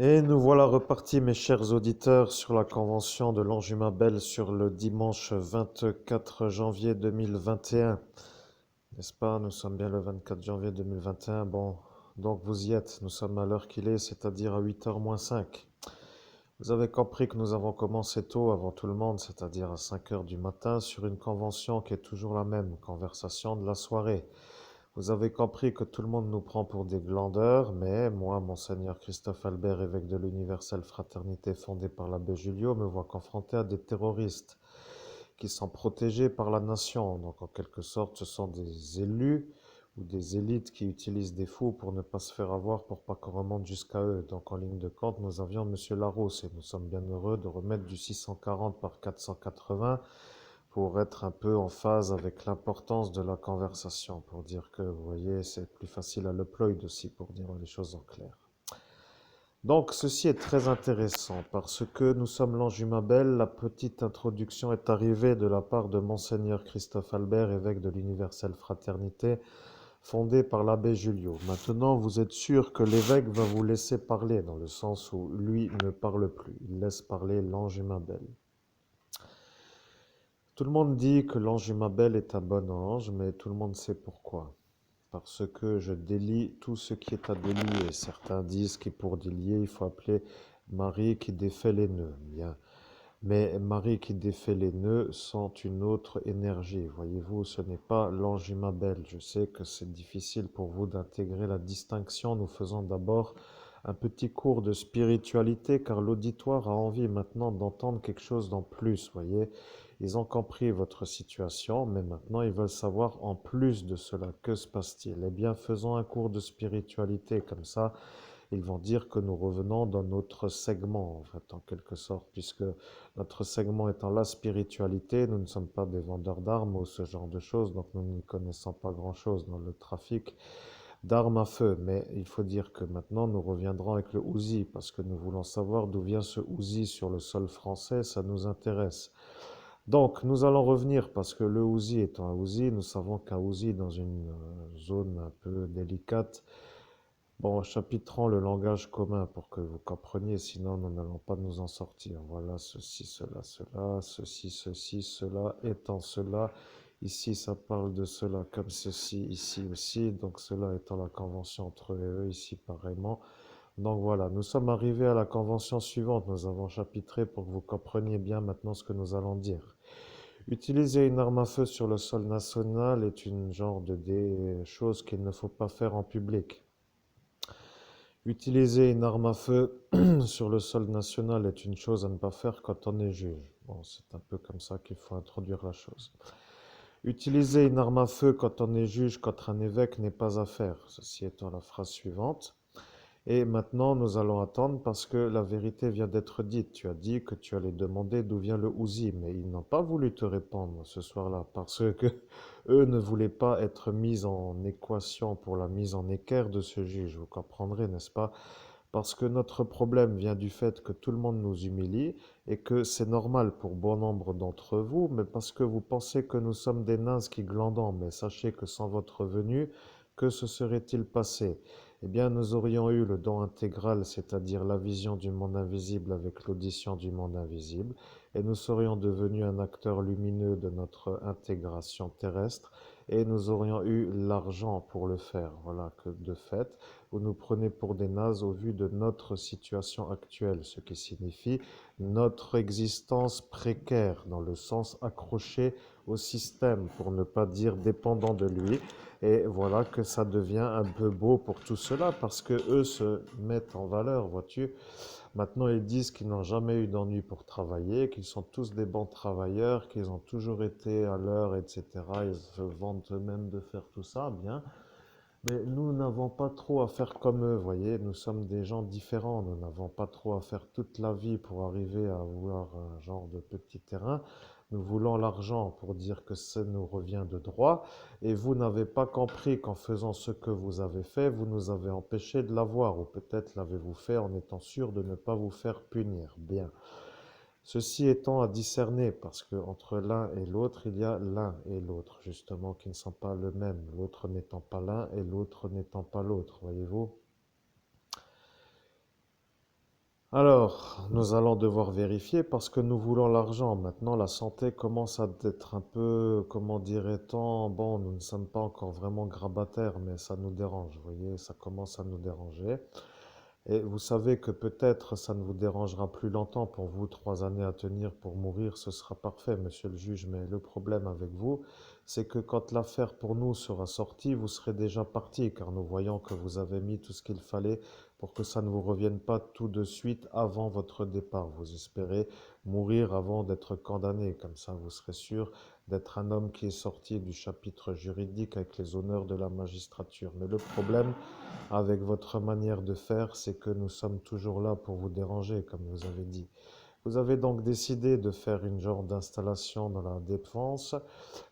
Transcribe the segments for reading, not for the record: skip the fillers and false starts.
Et nous voilà repartis, mes chers auditeurs, sur la convention de Lanjumabel sur le dimanche 24 janvier 2021. N'est-ce pas? Nous sommes bien le 24 janvier 2021. Bon, donc vous y êtes. Nous sommes à l'heure qu'il est, c'est-à-dire à 8h moins 5. Vous avez compris que nous avons commencé tôt, avant tout le monde, c'est-à-dire à 5h du matin, sur une convention qui est toujours la même, conversation de la soirée. Vous avez compris que tout le monde nous prend pour des glandeurs, mais moi, Monseigneur Christophe Albert, évêque de l'Universelle Fraternité fondée par l'abbé Julio, me vois confronté à des terroristes qui sont protégés par la nation. Donc en quelque sorte, ce sont des élus ou des élites qui utilisent des fous pour ne pas se faire avoir, pour pas qu'on remonte jusqu'à eux. Donc en ligne de compte, nous avions Monsieur Larousse et nous sommes bien heureux de remettre du 640 par 480 pour être un peu en phase avec l'importance de la conversation, pour dire que, vous voyez, c'est plus facile à l'upload aussi, pour dire les choses en clair. Donc, ceci est très intéressant, parce que nous sommes l'Anjumabel, la petite introduction est arrivée de la part de Monseigneur Christophe Albert, évêque de l'Universelle Fraternité, fondée par l'abbé Julio. Maintenant, vous êtes sûr que l'évêque va vous laisser parler, dans le sens où lui ne parle plus, il laisse parler l'Anjumabel. Tout le monde dit que l'Anjumabel est un bon ange, mais tout le monde sait pourquoi. Parce que je délie tout ce qui est à délier. Certains disent que pour délier, il faut appeler Marie qui défait les nœuds. Bien. Mais Marie qui défait les nœuds sont une autre énergie. Voyez-vous, ce n'est pas l'Anjumabel. Je sais que c'est difficile pour vous d'intégrer la distinction. Nous faisons d'abord un petit cours de spiritualité car l'auditoire a envie maintenant d'entendre quelque chose d'en plus, voyez. Ils ont compris votre situation, mais maintenant ils veulent savoir en plus de cela, que se passe-t-il? Eh bien, faisons un cours de spiritualité, comme ça, ils vont dire que nous revenons dans notre segment, en fait, en quelque sorte, puisque notre segment étant la spiritualité, nous ne sommes pas des vendeurs d'armes ou ce genre de choses, donc nous n'y connaissons pas grand-chose dans le trafic d'armes à feu. Mais il faut dire que maintenant, nous reviendrons avec le Uzi, parce que nous voulons savoir d'où vient ce Uzi sur le sol français, ça nous intéresse. Donc, nous allons revenir parce que le Uzi étant un Uzi, nous savons qu'un Uzi dans une zone un peu délicate. Bon, chapitrons le langage commun pour que vous compreniez, sinon nous n'allons pas nous en sortir. Voilà, ceci, cela, étant cela. Ici, ça parle de cela comme ceci, ici aussi. Donc, cela étant la convention entre eux et eux, ici pareillement. Donc voilà, nous sommes arrivés à la convention suivante. Nous avons chapitré pour que vous compreniez bien maintenant ce que nous allons dire. Utiliser une arme à feu sur le sol national est une genre de des choses qu'il ne faut pas faire en public. Utiliser une arme à feu sur le sol national est une chose à ne pas faire quand on est juge. Bon, c'est un peu comme ça qu'il faut introduire la chose. Utiliser une arme à feu quand on est juge contre un évêque n'est pas à faire. Ceci étant la phrase suivante. Et maintenant, nous allons attendre parce que la vérité vient d'être dite. Tu as dit que tu allais demander d'où vient le Ouzi, mais ils n'ont pas voulu te répondre ce soir-là parce que eux ne voulaient pas être mis en équation pour la mise en équerre de ce juge. Vous comprendrez, n'est-ce pas? Parce que notre problème vient du fait que tout le monde nous humilie et que c'est normal pour bon nombre d'entre vous, mais parce que vous pensez que nous sommes des nains qui glandons. Mais sachez que sans votre venue, que se serait-il passé? Eh bien, nous aurions eu le don intégral, c'est-à-dire la vision du monde invisible avec l'audition du monde invisible, et nous serions devenus un acteur lumineux de notre intégration terrestre, et nous aurions eu l'argent pour le faire. Voilà que de fait, vous nous prenez pour des nazes au vu de notre situation actuelle, ce qui signifie notre existence précaire, dans le sens accroché au système, pour ne pas dire dépendant de lui. Et voilà que ça devient un peu beau pour tout cela, parce que eux se mettent en valeur, vois-tu. Maintenant, ils disent qu'ils n'ont jamais eu d'ennui pour travailler, qu'ils sont tous des bons travailleurs, qu'ils ont toujours été à l'heure, etc. Ils se vantent eux-mêmes de faire tout ça, bien. Mais nous n'avons pas trop à faire comme eux, voyez, nous sommes des gens différents, nous n'avons pas trop à faire toute la vie pour arriver à avoir un genre de petit terrain. Nous voulons l'argent pour dire que ça nous revient de droit, et vous n'avez pas compris qu'en faisant ce que vous avez fait, vous nous avez empêché de l'avoir, ou peut-être l'avez-vous fait en étant sûr de ne pas vous faire punir. Bien. Ceci étant à discerner, parce que entre l'un et l'autre, il y a l'un et l'autre, justement, qui ne sont pas le même, l'autre n'étant pas l'un et l'autre n'étant pas l'autre, voyez-vous. Alors, nous allons devoir vérifier parce que nous voulons l'argent. Maintenant, la santé commence à être un peu, comment dirait-on, bon, nous ne sommes pas encore vraiment grabataires, mais ça nous dérange, vous voyez, ça commence à nous déranger. Et vous savez que peut-être ça ne vous dérangera plus longtemps pour vous, 3 années à tenir pour mourir, ce sera parfait, monsieur le juge. Mais le problème avec vous, c'est que quand l'affaire pour nous sera sortie, vous serez déjà parti, car nous voyons que vous avez mis tout ce qu'il fallait pour que ça ne vous revienne pas tout de suite avant votre départ. Vous espérez mourir avant d'être condamné, comme ça vous serez sûr d'être un homme qui est sorti du chapitre juridique avec les honneurs de la magistrature. Mais le problème, avec votre manière de faire, c'est que nous sommes toujours là pour vous déranger, comme vous avez dit. Vous avez donc décidé de faire une genre d'installation dans la défense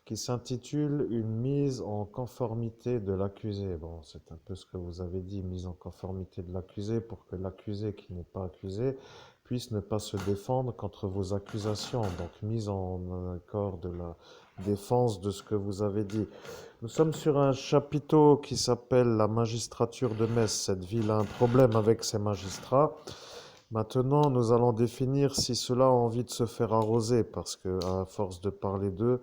qui s'intitule une mise en conformité de l'accusé. Bon, c'est un peu ce que vous avez dit, mise en conformité de l'accusé pour que l'accusé qui n'est pas accusé puisse ne pas se défendre contre vos accusations. Donc, mise en accord de la défense de ce que vous avez dit. Nous sommes sur un chapiteau qui s'appelle la magistrature de Metz. Cette ville a un problème avec ses magistrats. Maintenant, nous allons définir si cela a envie de se faire arroser, parce que à force de parler d'eux,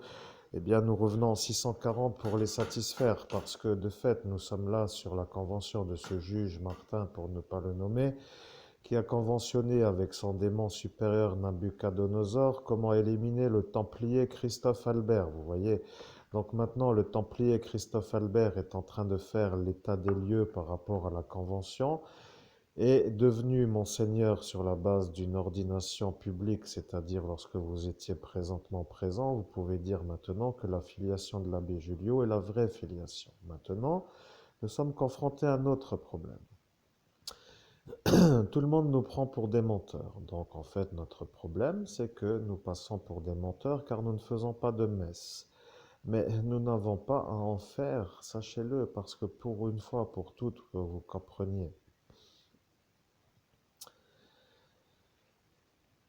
eh bien, nous revenons en 640 pour les satisfaire, parce que de fait, nous sommes là sur la convention de ce juge Martin, pour ne pas le nommer, qui a conventionné avec son démon supérieur Nabucodonosor comment éliminer le Templier Christophe Albert. Vous voyez, donc maintenant le Templier Christophe Albert est en train de faire l'état des lieux par rapport à la convention, est devenu monseigneur sur la base d'une ordination publique, c'est-à-dire lorsque vous étiez présentement présent, vous pouvez dire maintenant que la filiation de l'abbé Julio est la vraie filiation. Maintenant, nous sommes confrontés à un autre problème. Tout le monde nous prend pour des menteurs. Donc en fait, notre problème, c'est que nous passons pour des menteurs car nous ne faisons pas de messe. Mais nous n'avons pas à en faire, sachez-le, parce que pour une fois, pour toutes, que vous compreniez.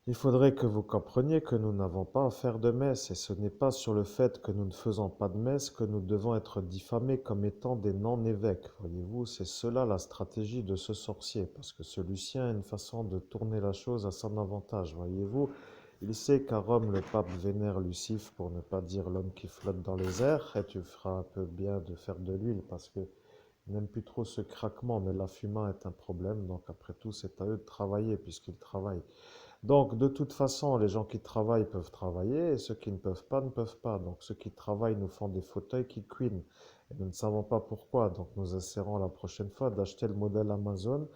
Il faudrait que vous compreniez que nous n'avons pas à faire de messe, et ce n'est pas sur le fait que nous ne faisons pas de messe que nous devons être diffamés comme étant des non-évêques. Voyez-vous, c'est cela la stratégie de ce sorcier, parce que ce Lucien a une façon de tourner la chose à son avantage. Voyez-vous, il sait qu'à Rome, le pape vénère Lucife, pour ne pas dire l'homme qui flotte dans les airs, et tu feras un peu bien de faire de l'huile, parce que il n'aime plus trop ce craquement, mais l'affumat est un problème, donc après tout, c'est à eux de travailler, puisqu'ils travaillent. Donc, de toute façon, les gens qui travaillent peuvent travailler et ceux qui ne peuvent pas ne peuvent pas. Donc, ceux qui travaillent nous font des fauteuils qui cuinent. Et nous ne savons pas pourquoi. Donc, nous essaierons la prochaine fois d'acheter le modèle Amazon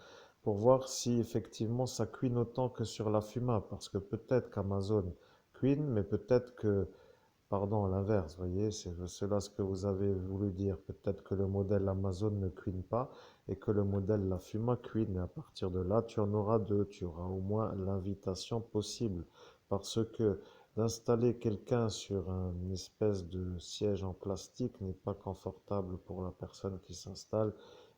pour voir si effectivement ça cuine autant que sur la Fuma. Parce que peut-être qu'Amazon cuine, mais peut-être que, pardon, à l'inverse, voyez, c'est cela ce que vous avez voulu dire. Peut-être que le modèle Amazon ne cuine pas et que le modèle La Fuma cuine. Et à partir de là, tu en auras deux. Tu auras au moins l'invitation possible. Parce que d'installer quelqu'un sur une espèce de siège en plastique n'est pas confortable pour la personne qui s'installe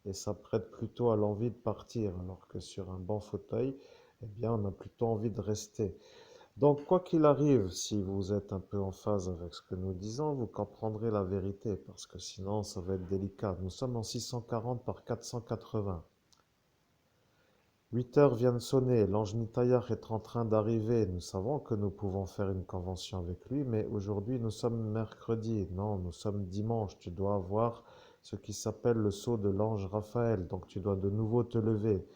et ça prête plutôt à l'envie de partir. Alors que sur un bon fauteuil, eh bien, on a plutôt envie de rester. Donc, quoi qu'il arrive, si vous êtes un peu en phase avec ce que nous disons, vous comprendrez la vérité, parce que sinon, ça va être délicat. Nous sommes en 640 par 480. 8 heures viennent sonner, l'ange Nitayar est en train d'arriver. Nous savons que nous pouvons faire une convention avec lui, mais aujourd'hui, nous sommes mercredi. Non, nous sommes dimanche. Tu dois avoir ce qui s'appelle le sceau de l'ange Raphaël, donc tu dois de nouveau te lever.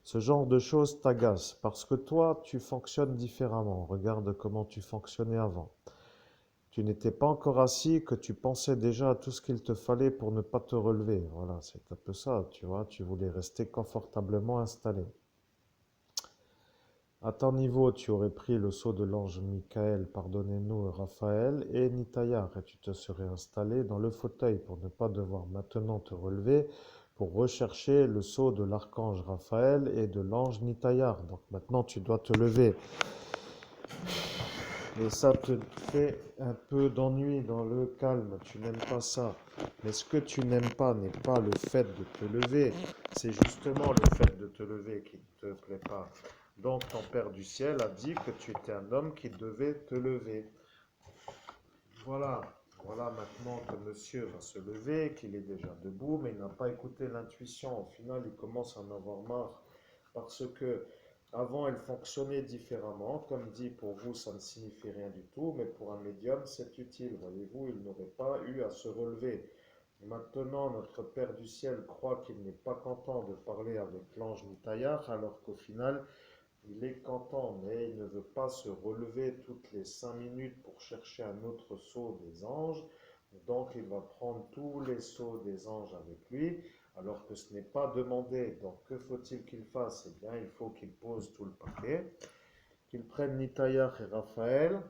Ce genre de choses t'agace parce que toi, tu fonctionnes différemment. Regarde comment tu fonctionnais avant. Tu n'étais pas encore assis que tu pensais déjà à tout ce qu'il te fallait pour ne pas te relever. Voilà, c'est un peu ça, tu vois. Tu voulais rester confortablement installé. À ton niveau, tu aurais pris le sceau de l'ange Michael, pardonnez-nous, Raphaël et Nitayar, et tu te serais installé dans le fauteuil pour ne pas devoir maintenant te relever pour rechercher le sceau de l'archange Raphaël et de l'ange Nitayar. Donc maintenant, tu dois te lever. Et ça te fait un peu d'ennui dans le calme. Tu n'aimes pas ça. Mais ce que tu n'aimes pas n'est pas le fait de te lever. C'est justement le fait de te lever qui ne te plaît pas. Donc ton Père du ciel a dit que tu étais un homme qui devait te lever. Voilà. Voilà maintenant que monsieur va se lever, qu'il est déjà debout, mais il n'a pas écouté l'intuition. Au final, il commence à en avoir marre parce que Avant, elle fonctionnait différemment. Comme dit, pour vous, ça ne signifie rien du tout, mais pour un médium, c'est utile. Voyez-vous, il n'aurait pas eu à se relever. Maintenant, notre Père du ciel croit qu'il n'est pas content de parler avec l'ange Mitaillard, alors qu'au final, il est content, mais il ne veut pas se relever toutes les 5 minutes pour chercher un autre sceau des anges. Donc, il va prendre tous les sceaux des anges avec lui, alors que ce n'est pas demandé. Donc, que faut-il qu'il fasse? Eh bien, il faut qu'il pose tout le paquet, qu'il prenne Nitayar et Raphaël,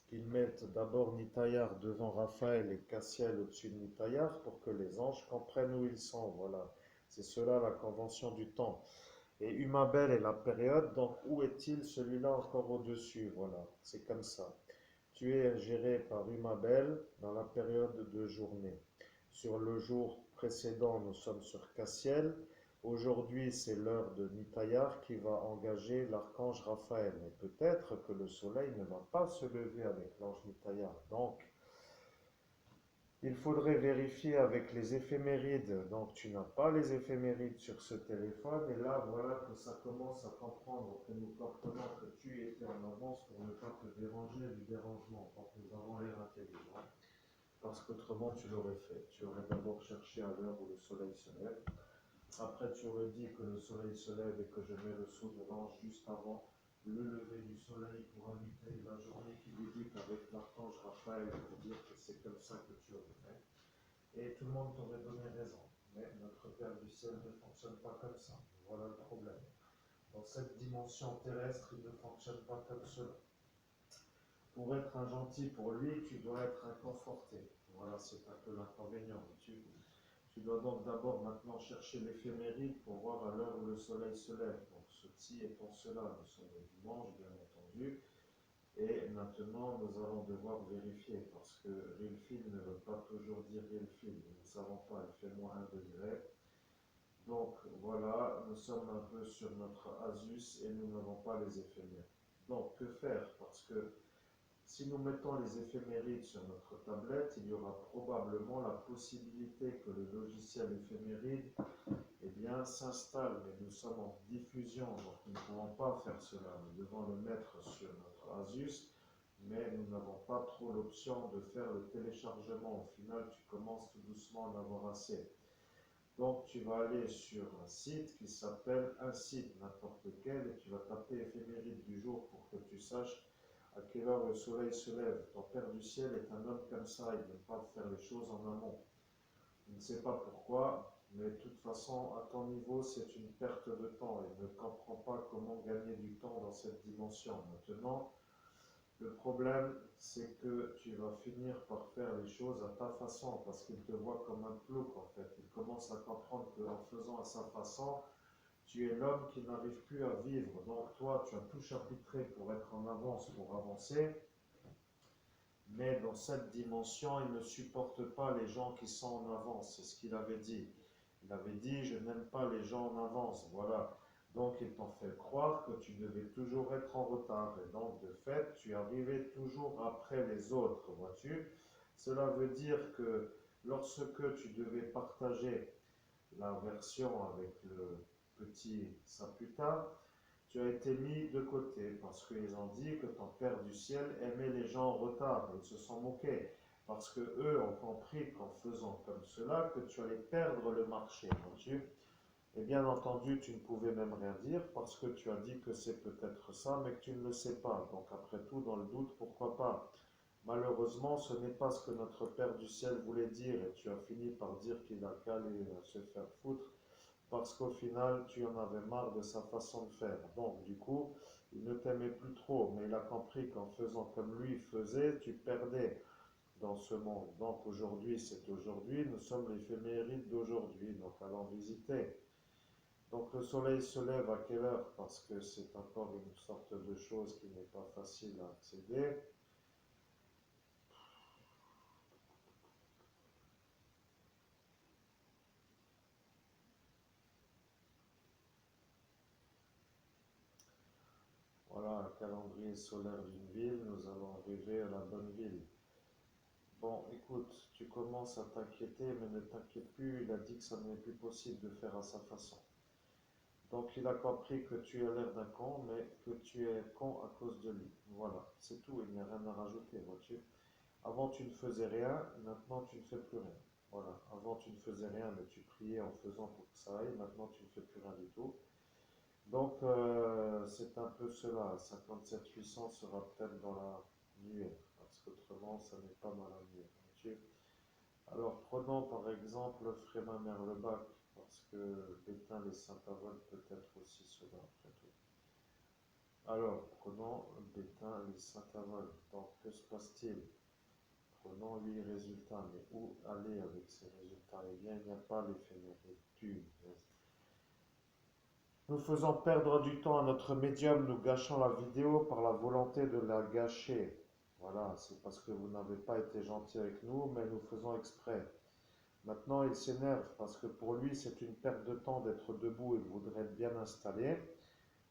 qu'il mette d'abord Nitayar devant Raphaël et Cassiel au-dessus de Nitayar pour que les anges comprennent où ils sont. Voilà, c'est cela la convention du temps. Et Humabel est la période, donc où est-il celui-là encore au-dessus? Voilà, c'est comme ça. Tu es géré par Humabel dans la période de journée. Sur le jour précédent, nous sommes sur Cassiel. Aujourd'hui, c'est l'heure de Nitayar qui va engager l'archange Raphaël. Mais peut-être que le soleil ne va pas se lever avec l'ange Nitayar. Donc, il faudrait vérifier avec les éphémérides. Donc, tu n'as pas les éphémérides sur ce téléphone. Et là, voilà que ça commence à comprendre que nous comprenons que tu étais en avance pour ne pas te déranger du dérangement. Donc, nous avons l'air intelligents. Parce qu'autrement, tu l'aurais fait. Tu aurais d'abord cherché à l'heure où le soleil se lève. Après, tu aurais dit que le soleil se lève et que je mets le sceau de l'ange juste avant le lever du soleil pour inviter la journée qui débute avec l'archange Raphaël pour dire que c'est comme ça que tu aurais fait. Et tout le monde t'aurait donné raison. Mais notre Père du ciel ne fonctionne pas comme ça. Voilà le problème. Dans cette dimension terrestre, il ne fonctionne pas comme cela. Pour être un gentil pour lui, tu dois être inconforté. Voilà, c'est un peu l'inconvénient. Tu dois donc d'abord maintenant chercher l'éphéméride pour voir à l'heure où le soleil se lève. Donc ceci étant cela, nous sommes le dimanche, bien entendu. Et maintenant, nous allons devoir vérifier parce que Rilfil ne veut pas toujours dire Rilfil. Nous ne savons pas, il fait moins 1 degré. Donc voilà, nous sommes un peu sur notre Asus et nous n'avons pas les éphémères. Donc que faire? Parce que si nous mettons les éphémérides sur notre tablette, il y aura probablement la possibilité que le logiciel éphéméride s'installe, mais nous sommes en diffusion, donc nous ne pouvons pas faire cela. Nous devons le mettre sur notre Asus, mais nous n'avons pas trop l'option de faire le téléchargement. Au final, tu commences tout doucement à en avoir assez. Donc tu vas aller sur un site qui s'appelle un site, n'importe lequel, et tu vas taper éphéméride du jour pour que tu saches à quelle heure le soleil se lève. Ton Père du ciel est un homme comme ça, il n'aime pas faire les choses en amont. Je ne sais pas pourquoi, mais de toute façon, à ton niveau, c'est une perte de temps. Il ne comprend pas comment gagner du temps dans cette dimension. Maintenant, le problème, c'est que tu vas finir par faire les choses à ta façon, parce qu'il te voit comme un plouc, en fait. Il commence à comprendre qu'en faisant à sa façon, tu es l'homme qui n'arrive plus à vivre. Donc toi, tu as tout chapitré pour être en avance, pour avancer. Mais dans cette dimension, il ne supporte pas les gens qui sont en avance. C'est ce qu'il avait dit. Il avait dit, je n'aime pas les gens en avance. Voilà. Donc il t'en fait croire que tu devais toujours être en retard. Et donc de fait, tu arrivais toujours après les autres, vois-tu. Cela veut dire que lorsque tu devais partager la version avec le petit Saputa, tu as été mis de côté parce qu'ils ont dit que ton Père du ciel aimait les gens en retard. Ils se sont moqués parce que eux ont compris qu'en faisant comme cela, que tu allais perdre le marché, vois-tu. Et bien entendu, tu ne pouvais même rien dire parce que tu as dit que c'est peut-être ça, mais que tu ne le sais pas. Donc après tout, dans le doute, pourquoi pas? Malheureusement, ce n'est pas ce que notre Père du ciel voulait dire et tu as fini par dire qu'il a qu'à aller se faire foutre parce qu'au final, tu en avais marre de sa façon de faire. Donc, du coup, il ne t'aimait plus trop, mais il a compris qu'en faisant comme lui faisait, tu perdais dans ce monde. Donc, aujourd'hui, c'est aujourd'hui, nous sommes l'éphéméride d'aujourd'hui, donc allons visiter. Donc, le soleil se lève à quelle heure? Parce que c'est encore une sorte de chose qui n'est pas facile à accéder. Voilà un calendrier solaire d'une ville, nous allons arriver à la bonne ville. Bon, écoute, tu commences à t'inquiéter, mais ne t'inquiète plus, il a dit que ça n'est plus possible de faire à sa façon. Donc il a compris que tu as l'air d'un con, mais que tu es con à cause de lui. Voilà, c'est tout, il n'y a rien à rajouter, vois-tu. Avant tu ne faisais rien, maintenant tu ne fais plus rien. Voilà, avant tu ne faisais rien, mais tu priais en faisant pour que ça aille, maintenant tu ne fais plus rien du tout. Donc c'est un peu cela, 57 800 sera peut-être dans la nuée, parce qu'autrement ça n'est pas dans la nuée, vois-tu. Alors prenons par exemple Frémin Merlebac, parce que Bétain les Saint-Avold peut être aussi cela après tout. Alors prenons Bétain les Saint-Avold, donc que se passe-t-il? Prenons 8 résultats, mais où aller avec ces résultats? Eh bien il n'y a pas l'éphéméritude. Nous faisons perdre du temps à notre médium, nous gâchons la vidéo par la volonté de la gâcher. Voilà, c'est parce que vous n'avez pas été gentil avec nous, mais nous faisons exprès. Maintenant, il s'énerve parce que pour lui, c'est une perte de temps d'être debout et voudrait être bien installé.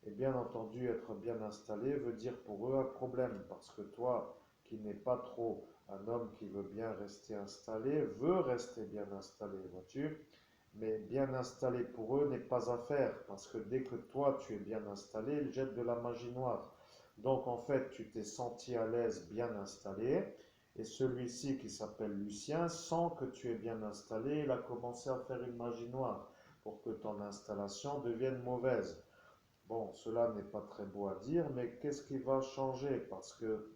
Et bien entendu, être bien installé veut dire pour eux un problème parce que toi, qui n'es pas trop un homme qui veut bien rester installé, veut rester bien installé, vois-tu? Mais bien installé pour eux n'est pas à faire parce que dès que toi tu es bien installé, ils jettent de la magie noire. Donc en fait, tu t'es senti à l'aise bien installé et celui-ci qui s'appelle Lucien, sent que tu es bien installé, il a commencé à faire une magie noire pour que ton installation devienne mauvaise. Bon, cela n'est pas très beau à dire, mais qu'est-ce qui va changer? Parce que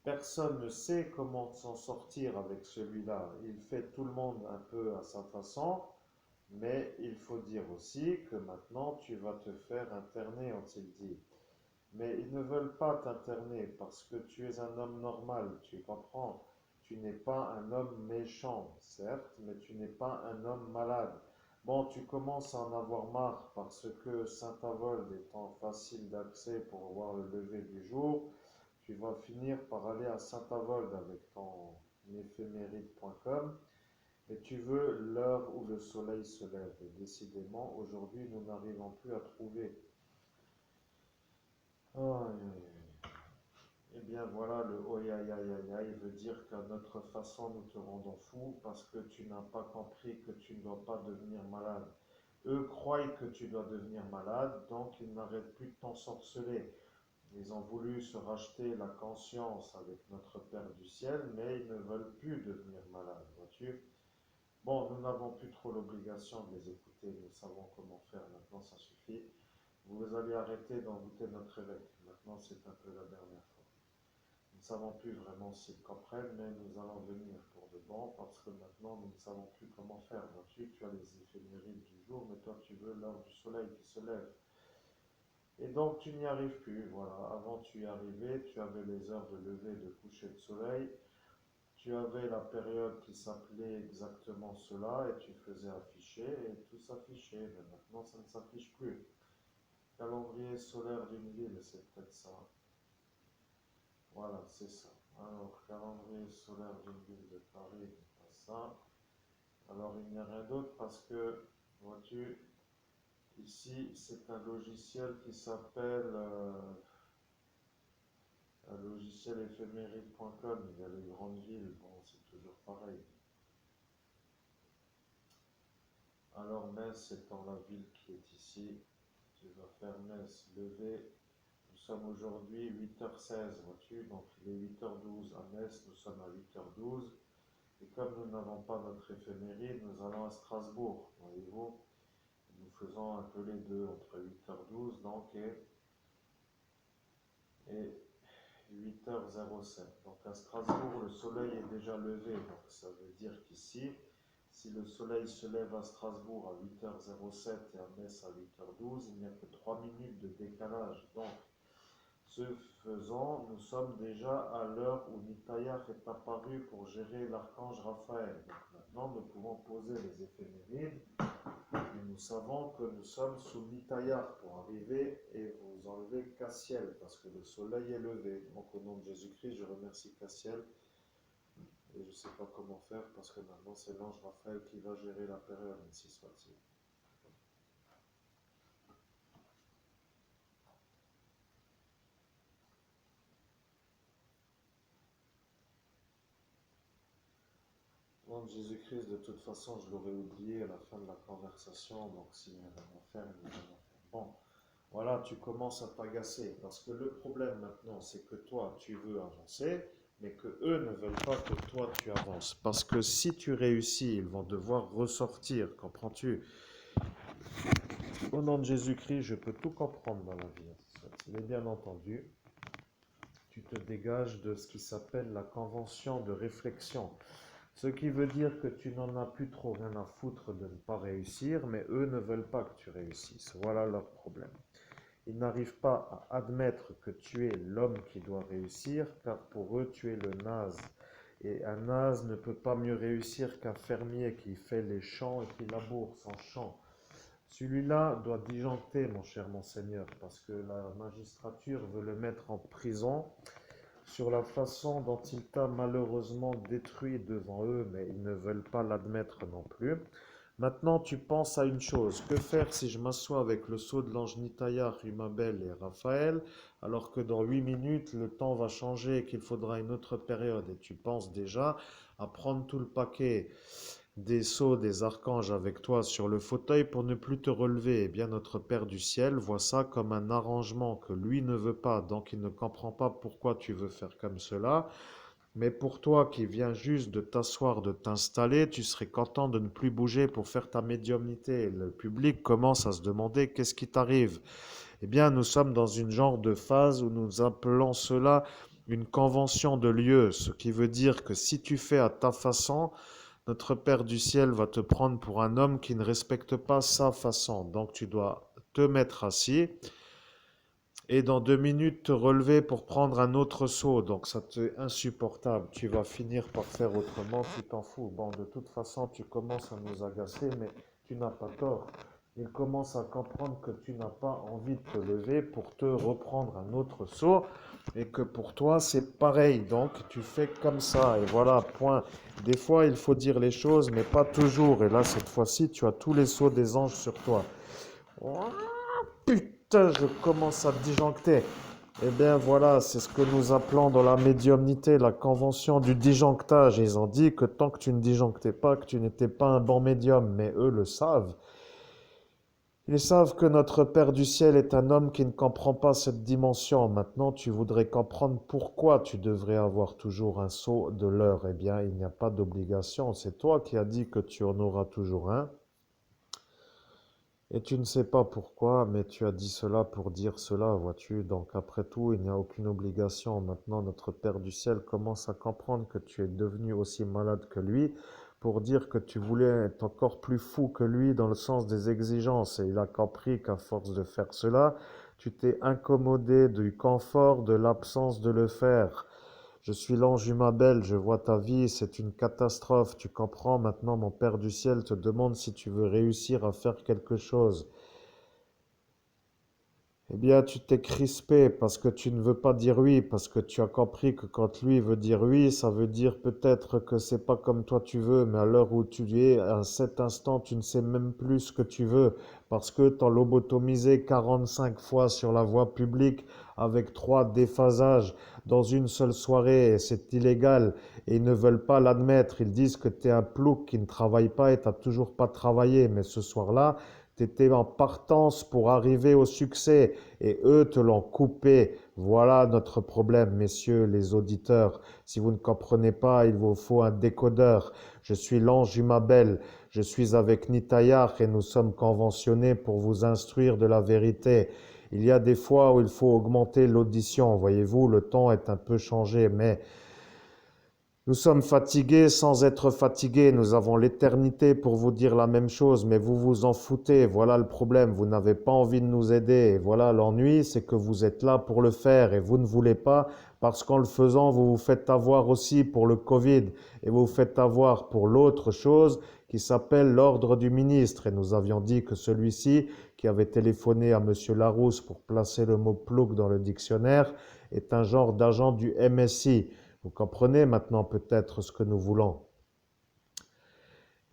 personne ne sait comment s'en sortir avec celui-là. Il fait tout le monde un peu à sa façon, mais il faut dire aussi que maintenant tu vas te faire interner, ont-ils dit. Mais ils ne veulent pas t'interner parce que tu es un homme normal, tu comprends. Tu n'es pas un homme méchant, certes, mais tu n'es pas un homme malade. Bon, tu commences à en avoir marre parce que Saint-Avold étant facile d'accès pour voir le lever du jour, tu vas finir par aller à Saint-Avold avec ton éphéméride.com et tu veux l'heure où le soleil se lève. Et décidément, aujourd'hui, nous n'arrivons plus à trouver. Oh, eh bien voilà, le oi aïe aïe aïe aïe veut dire qu'à notre façon nous te rendons fou parce que tu n'as pas compris que tu ne dois pas devenir malade. Eux croient que tu dois devenir malade, donc ils n'arrêtent plus de t'ensorceler. Ils ont voulu se racheter la conscience avec notre Père du ciel, mais ils ne veulent plus devenir malades, vois-tu? Bon, nous n'avons plus trop l'obligation de les écouter, nous savons comment faire, maintenant ça suffit. Vous allez arrêter d'en douter notre évêque, maintenant c'est un peu la dernière fois. Nous ne savons plus vraiment s'ils comprennent, mais nous allons venir pour de bon, parce que maintenant nous ne savons plus comment faire. Vois-tu, tu as les éphémérides du jour, mais toi tu veux l'heure du soleil qui se lève. Et donc tu n'y arrives plus, voilà. Avant tu y arrivais, tu avais les heures de lever et de coucher de soleil, tu avais la période qui s'appelait exactement cela, et tu faisais afficher, et tout s'affichait, mais maintenant ça ne s'affiche plus. Calendrier solaire d'une ville, c'est peut-être ça. Voilà, c'est ça. Alors, calendrier solaire d'une ville de Paris, n'est pas ça. Alors, il n'y a rien d'autre parce que, vois-tu, ici, c'est un logiciel qui s'appelle un logiciel éphéméride.com. Il y a les grandes villes, bon, c'est toujours pareil. Alors, Metz étant la ville qui est ici, tu vas faire Metz, lever. Nous sommes aujourd'hui 8h16, vois-tu, donc il est 8h12 à Metz, nous sommes à 8h12. Et comme nous n'avons pas notre éphéméride, nous allons à Strasbourg, voyez-vous. Nous faisons un peu les deux, entre 8h12 donc et 8h07. Donc à Strasbourg, le soleil est déjà levé. Donc ça veut dire qu'ici, si le soleil se lève à Strasbourg à 8h07 et à Metz à 8h12, il n'y a que 3 minutes de décalage. Donc, ce faisant, nous sommes déjà à l'heure où Nitayar est apparu pour gérer l'archange Raphaël. Donc maintenant, nous pouvons poser les éphémérides et nous savons que nous sommes sous Nitayar pour arriver et vous enlever Cassiel parce que le soleil est levé. Donc au nom de Jésus-Christ, je remercie Cassiel et je ne sais pas comment faire parce que maintenant c'est l'ange Raphaël qui va gérer la période, ainsi soit-il. Au nom de Jésus-Christ, de toute façon, je l'aurais oublié à la fin de la conversation, donc s'il n'y a rien à faire, il n'y a rien à faire. Bon, voilà, tu commences à t'agacer, parce que le problème maintenant, c'est que toi, tu veux avancer, mais que eux ne veulent pas que toi, tu avances. Parce que si tu réussis, ils vont devoir ressortir, comprends-tu? Au nom de Jésus-Christ, je peux tout comprendre dans la vie. Mais bien entendu, tu te dégages de ce qui s'appelle la convention de réflexion. Ce qui veut dire que tu n'en as plus trop rien à foutre de ne pas réussir, mais eux ne veulent pas que tu réussisses. Voilà leur problème. Ils n'arrivent pas à admettre que tu es l'homme qui doit réussir, car pour eux, tu es le naze. Et un naze ne peut pas mieux réussir qu'un fermier qui fait les champs et qui laboure son champ. Celui-là doit disjoncter, mon cher monseigneur, parce que la magistrature veut le mettre en prison sur la façon dont il t'a malheureusement détruit devant eux, mais ils ne veulent pas l'admettre non plus. Maintenant, tu penses à une chose. Que faire si je m'assois avec le sceau de l'ange Nitaya, Rimabel et Raphaël, alors que dans 8 minutes, le temps va changer et qu'il faudra une autre période? Et tu penses déjà à prendre tout le paquet des sceaux des archanges avec toi sur le fauteuil pour ne plus te relever. Eh bien, notre Père du ciel voit ça comme un arrangement que lui ne veut pas, donc il ne comprend pas pourquoi tu veux faire comme cela. Mais pour toi qui viens juste de t'asseoir, de t'installer, tu serais content de ne plus bouger pour faire ta médiumnité. Le public commence à se demander qu'est-ce qui t'arrive. Eh bien, nous sommes dans une genre de phase où nous appelons cela une convention de lieu, ce qui veut dire que si tu fais à ta façon, notre Père du ciel va te prendre pour un homme qui ne respecte pas sa façon. Donc tu dois te mettre assis et dans 2 minutes te relever pour prendre un autre seau. Donc ça te est insupportable. Tu vas finir par faire autrement, tu t'en fous. Bon, de toute façon, tu commences à nous agacer, mais tu n'as pas tort. Il commence à comprendre que tu n'as pas envie de te lever pour te reprendre un autre seau et que pour toi c'est pareil. Donc tu fais comme ça et voilà, point. Des fois il faut dire les choses, mais pas toujours. Et là, cette fois-ci, tu as tous les sceaux des anges sur toi. Oh, putain, je commence à disjoncter. Eh bien voilà, c'est ce que nous appelons dans la médiumnité la convention du disjonctage. Ils ont dit que tant que tu ne disjonctais pas, que tu n'étais pas un bon médium, mais eux le savent. Ils savent que notre Père du ciel est un homme qui ne comprend pas cette dimension. Maintenant, tu voudrais comprendre pourquoi tu devrais avoir toujours un sceau de l'heure. Eh bien, il n'y a pas d'obligation. C'est toi qui as dit que tu en auras toujours un. Et tu ne sais pas pourquoi, mais tu as dit cela pour dire cela, vois-tu. Donc après tout, il n'y a aucune obligation. Maintenant, notre Père du ciel commence à comprendre que tu es devenu aussi malade que lui pour dire que tu voulais être encore plus fou que lui dans le sens des exigences. Et il a compris qu'à force de faire cela, tu t'es incommodé du confort de l'absence de le faire. Je suis l'ange Humabel, je vois ta vie, c'est une catastrophe. Tu comprends maintenant, mon Père du ciel te demande si tu veux réussir à faire quelque chose. Eh bien, tu t'es crispé parce que tu ne veux pas dire oui, parce que tu as compris que quand lui veut dire oui, ça veut dire peut-être que c'est pas comme toi tu veux, mais à l'heure où tu es, à cet instant, tu ne sais même plus ce que tu veux, parce que t'as lobotomisé 45 fois sur la voie publique avec 3 déphasages dans une seule soirée, et c'est illégal, et ils ne veulent pas l'admettre. Ils disent que tu es un plouc qui ne travaille pas et t'as toujours pas travaillé, mais ce soir-là, tu étais en partance pour arriver au succès et eux te l'ont coupé. Voilà notre problème, messieurs les auditeurs. Si vous ne comprenez pas, il vous faut un décodeur. Je suis l'ange Humabel. Je suis avec Nitayar et nous sommes conventionnés pour vous instruire de la vérité. Il y a des fois où il faut augmenter l'audition. Voyez-vous, le temps est un peu changé, mais nous sommes fatigués sans être fatigués. Nous avons l'éternité pour vous dire la même chose, mais vous vous en foutez. Voilà le problème. Vous n'avez pas envie de nous aider. Et voilà l'ennui, c'est que vous êtes là pour le faire et vous ne voulez pas parce qu'en le faisant, vous vous faites avoir aussi pour le Covid et vous vous faites avoir pour l'autre chose qui s'appelle l'ordre du ministre. Et nous avions dit que celui-ci, qui avait téléphoné à Monsieur Larousse pour placer le mot plouc dans le dictionnaire, est un genre d'agent du MSI. Vous comprenez maintenant peut-être ce que nous voulons.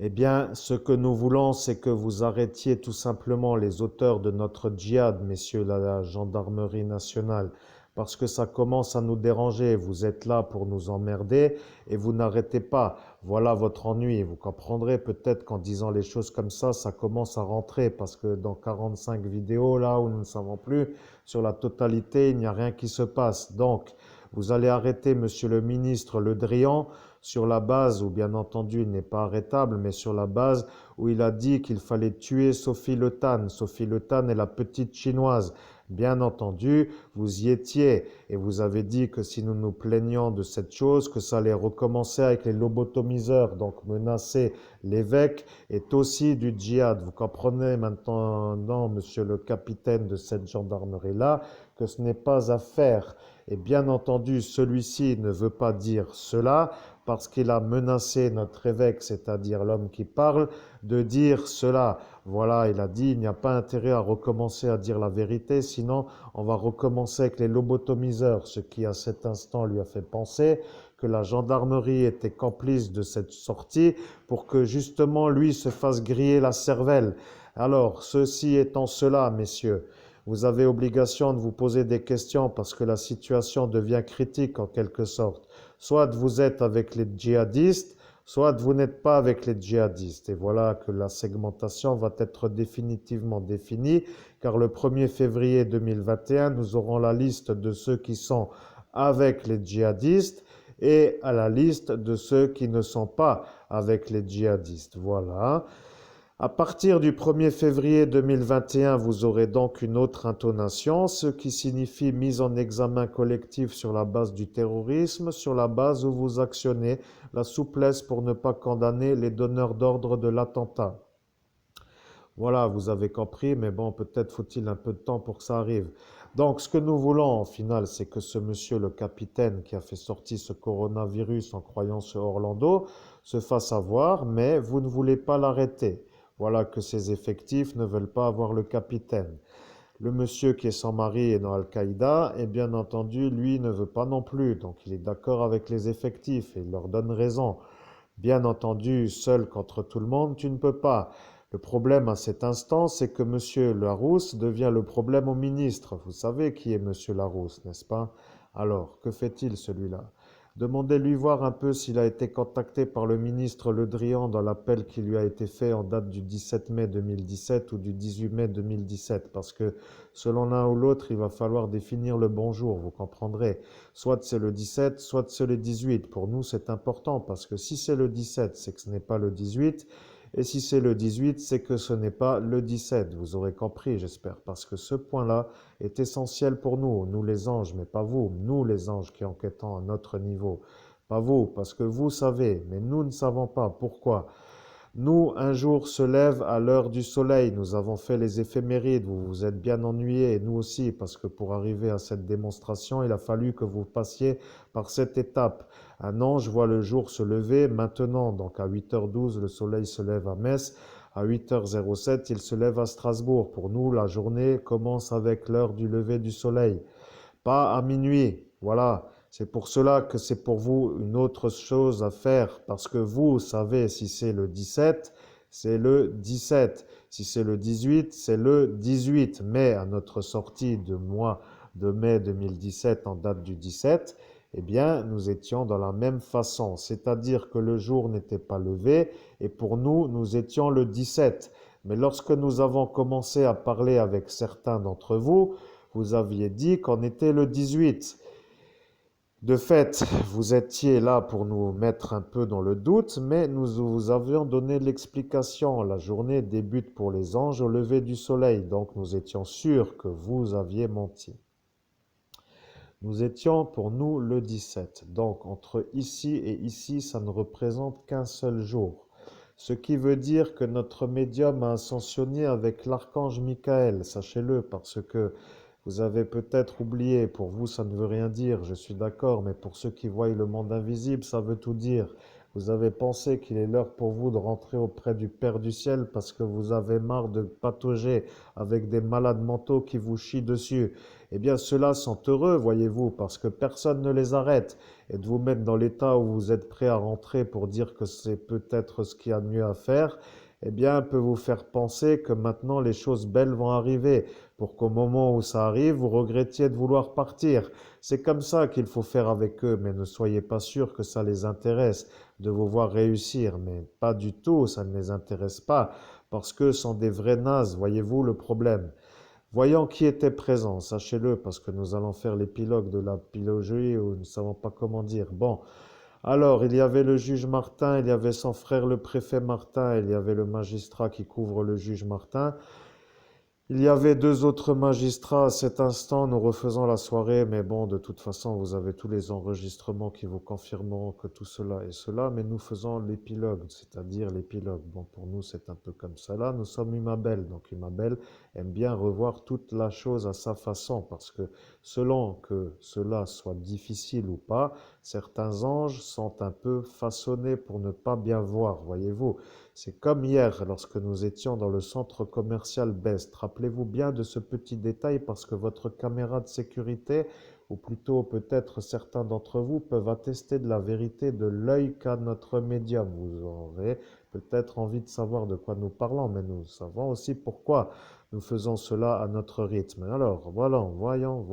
Eh bien, ce que nous voulons, c'est que vous arrêtiez tout simplement les auteurs de notre djihad, messieurs la gendarmerie nationale, parce que ça commence à nous déranger. Vous êtes là pour nous emmerder et vous n'arrêtez pas. Voilà votre ennui. Vous comprendrez peut-être qu'en disant les choses comme ça commence à rentrer parce que dans 45 vidéos, là où nous ne savons plus, sur la totalité, il n'y a rien qui se passe. Donc, vous allez arrêter Monsieur le ministre Le Drian sur la base où, bien entendu, il n'est pas arrêtable, mais sur la base où il a dit qu'il fallait tuer Sophie Le Tan. Sophie Le Tan est la petite chinoise. Bien entendu, vous y étiez et vous avez dit que si nous nous plaignions de cette chose, que ça allait recommencer avec les lobotomiseurs. Donc menacer l'évêque est aussi du djihad. Vous comprenez maintenant, monsieur le capitaine de cette gendarmerie-là, que ce n'est pas à faire. Et bien entendu, celui-ci ne veut pas dire cela parce qu'il a menacé notre évêque, c'est-à-dire l'homme qui parle, de dire cela. Voilà, il a dit, il n'y a pas intérêt à recommencer à dire la vérité, sinon on va recommencer avec les lobotomiseurs, ce qui à cet instant lui a fait penser que la gendarmerie était complice de cette sortie pour que justement lui se fasse griller la cervelle. Alors, ceci étant cela, messieurs, vous avez obligation de vous poser des questions parce que la situation devient critique en quelque sorte. Soit vous êtes avec les djihadistes, soit vous n'êtes pas avec les djihadistes. Et voilà que la segmentation va être définitivement définie, car le 1er février 2021, nous aurons la liste de ceux qui sont avec les djihadistes et à la liste de ceux qui ne sont pas avec les djihadistes. Voilà. À partir du 1er février 2021, vous aurez donc une autre intonation, ce qui signifie mise en examen collectif sur la base du terrorisme, sur la base où vous actionnez la souplesse pour ne pas condamner les donneurs d'ordre de l'attentat. Voilà, vous avez compris, mais bon, peut-être faut-il un peu de temps pour que ça arrive. Donc, ce que nous voulons, en final, c'est que ce monsieur, le capitaine, qui a fait sortir ce coronavirus en croyant sur Orlando, se fasse avoir, mais vous ne voulez pas l'arrêter. Voilà que ses effectifs ne veulent pas avoir le capitaine. Le monsieur qui est sans mari et dans Al-Qaïda, et bien entendu, lui ne veut pas non plus. Donc, il est d'accord avec les effectifs et il leur donne raison. Bien entendu, seul contre tout le monde, tu ne peux pas. Le problème à cet instant, c'est que M. Larousse devient le problème au ministre. Vous savez qui est M. Larousse, n'est-ce pas? Alors, que fait-il celui-là? Demandez-lui voir un peu s'il a été contacté par le ministre Le Drian dans l'appel qui lui a été fait en date du 17 mai 2017 ou du 18 mai 2017, parce que selon l'un ou l'autre, il va falloir définir le bonjour, vous comprendrez. Soit c'est le 17, soit c'est le 18. Pour nous, c'est important, parce que si c'est le 17, c'est que ce n'est pas le 18, et si c'est le 18, c'est que ce n'est pas le 17. Vous aurez compris, j'espère, parce que ce point-là est essentiel pour nous, nous les anges, mais pas vous, nous les anges qui enquêtons à notre niveau. Pas vous, parce que vous savez, mais nous ne savons pas. Pourquoi? Nous, un jour se lève à l'heure du soleil. Nous avons fait les éphémérides. Vous vous êtes bien ennuyés, et nous aussi, parce que pour arriver à cette démonstration, il a fallu que vous passiez par cette étape. Un ange voit le jour se lever maintenant. Donc à 8h12, le soleil se lève à Metz. À 8h07, il se lève à Strasbourg. Pour nous, la journée commence avec l'heure du lever du soleil, pas à minuit. Voilà. C'est pour cela que c'est pour vous une autre chose à faire, parce que vous savez si c'est le 17, c'est le 17. Si c'est le 18, c'est le 18. Mais à notre sortie de mois de mai 2017 en date du 17, eh bien, nous étions dans la même façon. C'est-à-dire que le jour n'était pas levé et pour nous, nous étions le 17. Mais lorsque nous avons commencé à parler avec certains d'entre vous, vous aviez dit qu'on était le 18. De fait, vous étiez là pour nous mettre un peu dans le doute, mais nous vous avions donné l'explication. La journée débute pour les anges au lever du soleil, donc nous étions sûrs que vous aviez menti. Nous étions pour nous le 17, donc entre ici et ici, ça ne représente qu'un seul jour. Ce qui veut dire que notre médium a ascensionné avec l'archange Michael, sachez-le, parce que vous avez peut-être oublié, pour vous ça ne veut rien dire, je suis d'accord, mais pour ceux qui voient le monde invisible, ça veut tout dire. Vous avez pensé qu'il est l'heure pour vous de rentrer auprès du Père du ciel parce que vous avez marre de patauger avec des malades mentaux qui vous chient dessus. Eh bien, ceux-là sont heureux, voyez-vous, parce que personne ne les arrête. Et de vous mettre dans l'état où vous êtes prêt à rentrer pour dire que c'est peut-être ce qu'il y a de mieux à faire, eh bien, peut vous faire penser que maintenant les choses belles vont arriver, pour qu'au moment où ça arrive, vous regrettiez de vouloir partir. C'est comme ça qu'il faut faire avec eux, mais ne soyez pas sûr que ça les intéresse de vous voir réussir, mais pas du tout, ça ne les intéresse pas, parce que ce sont des vrais nazes, voyez-vous le problème. Voyons qui était présent, sachez-le, parce que nous allons faire l'épilogue de la pilogie où nous ne savons pas comment dire. Bon, alors, il y avait le juge Martin, il y avait son frère le préfet Martin, il y avait le magistrat qui couvre le juge Martin. Il y avait deux autres magistrats à cet instant, nous refaisons la soirée, mais bon, de toute façon, vous avez tous les enregistrements qui vous confirmeront que tout cela est cela, mais nous faisons l'épilogue, c'est-à-dire l'épilogue. Bon, pour nous, c'est un peu comme cela. Nous sommes Humabel, donc Humabel aime bien revoir toute la chose à sa façon, parce que selon que cela soit difficile ou pas, certains anges sont un peu façonnés pour ne pas bien voir, voyez-vous. C'est comme hier, lorsque nous étions dans le centre commercial Best. Rappelez-vous bien de ce petit détail parce que votre caméra de sécurité, ou plutôt peut-être certains d'entre vous, peuvent attester de la vérité de l'œil qu'a notre médium. Vous aurez peut-être envie de savoir de quoi nous parlons, mais nous savons aussi pourquoi nous faisons cela à notre rythme. Alors, voilà, voyons.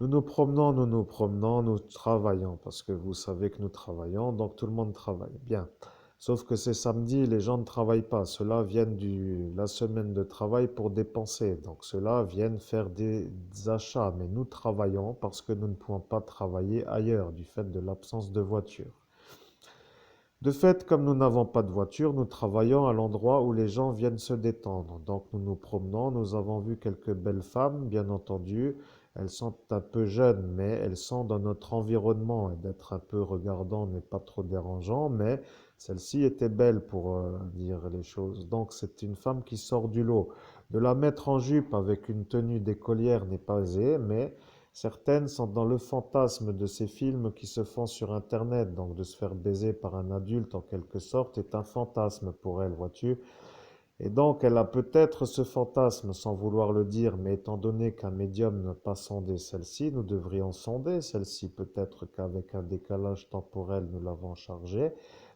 Nous nous promenons, nous travaillons, parce que vous savez que nous travaillons, donc tout le monde travaille. Bien. Sauf que c'est samedi, les gens ne travaillent pas. Ceux-là viennent la semaine de travail pour dépenser. Donc ceux-là viennent faire des achats. Mais nous travaillons parce que nous ne pouvons pas travailler ailleurs du fait de l'absence de voiture. De fait, comme nous n'avons pas de voiture, nous travaillons à l'endroit où les gens viennent se détendre. Donc nous nous promenons, nous avons vu quelques belles femmes, bien entendu. Elles sont un peu jeunes, mais elles sont dans notre environnement. Et d'être un peu regardant n'est pas trop dérangeant, mais celle-ci était belle pour dire les choses. Donc c'est une femme qui sort du lot. De la mettre en jupe avec une tenue d'écolière n'est pas aisé, mais certaines sont dans le fantasme de ces films qui se font sur Internet, donc de se faire baiser par un adulte en quelque sorte est un fantasme pour elle, vois-tu. Et donc elle a peut-être ce fantasme sans vouloir le dire, mais étant donné qu'un médium n'a pas sondé celle-ci, nous devrions sonder celle-ci. Peut-être qu'avec un décalage temporel, nous l'avons chargée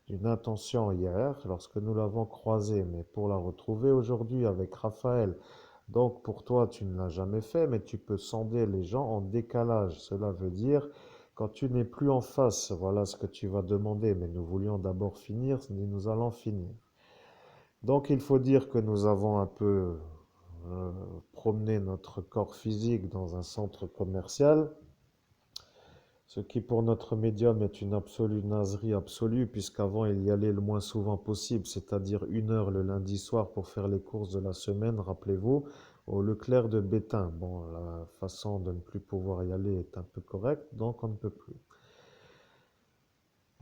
d'une intention hier lorsque nous l'avons croisée, mais pour la retrouver aujourd'hui avec Raphaël. Donc pour toi, tu ne l'as jamais fait, mais tu peux sonder les gens en décalage. Cela veut dire quand tu n'es plus en face, voilà ce que tu vas demander. Mais nous voulions d'abord finir, et nous allons finir. Donc il faut dire que nous avons un peu euh, promené notre corps physique dans un centre commercial, ce qui pour notre médium est une absolue naserie absolue, puisqu'avant il y allait le moins souvent possible, c'est-à-dire 1 heure le lundi soir pour faire les courses de la semaine, rappelez-vous, au Leclerc de Béthun. Bon, la façon de ne plus pouvoir y aller est un peu correcte, donc on ne peut plus.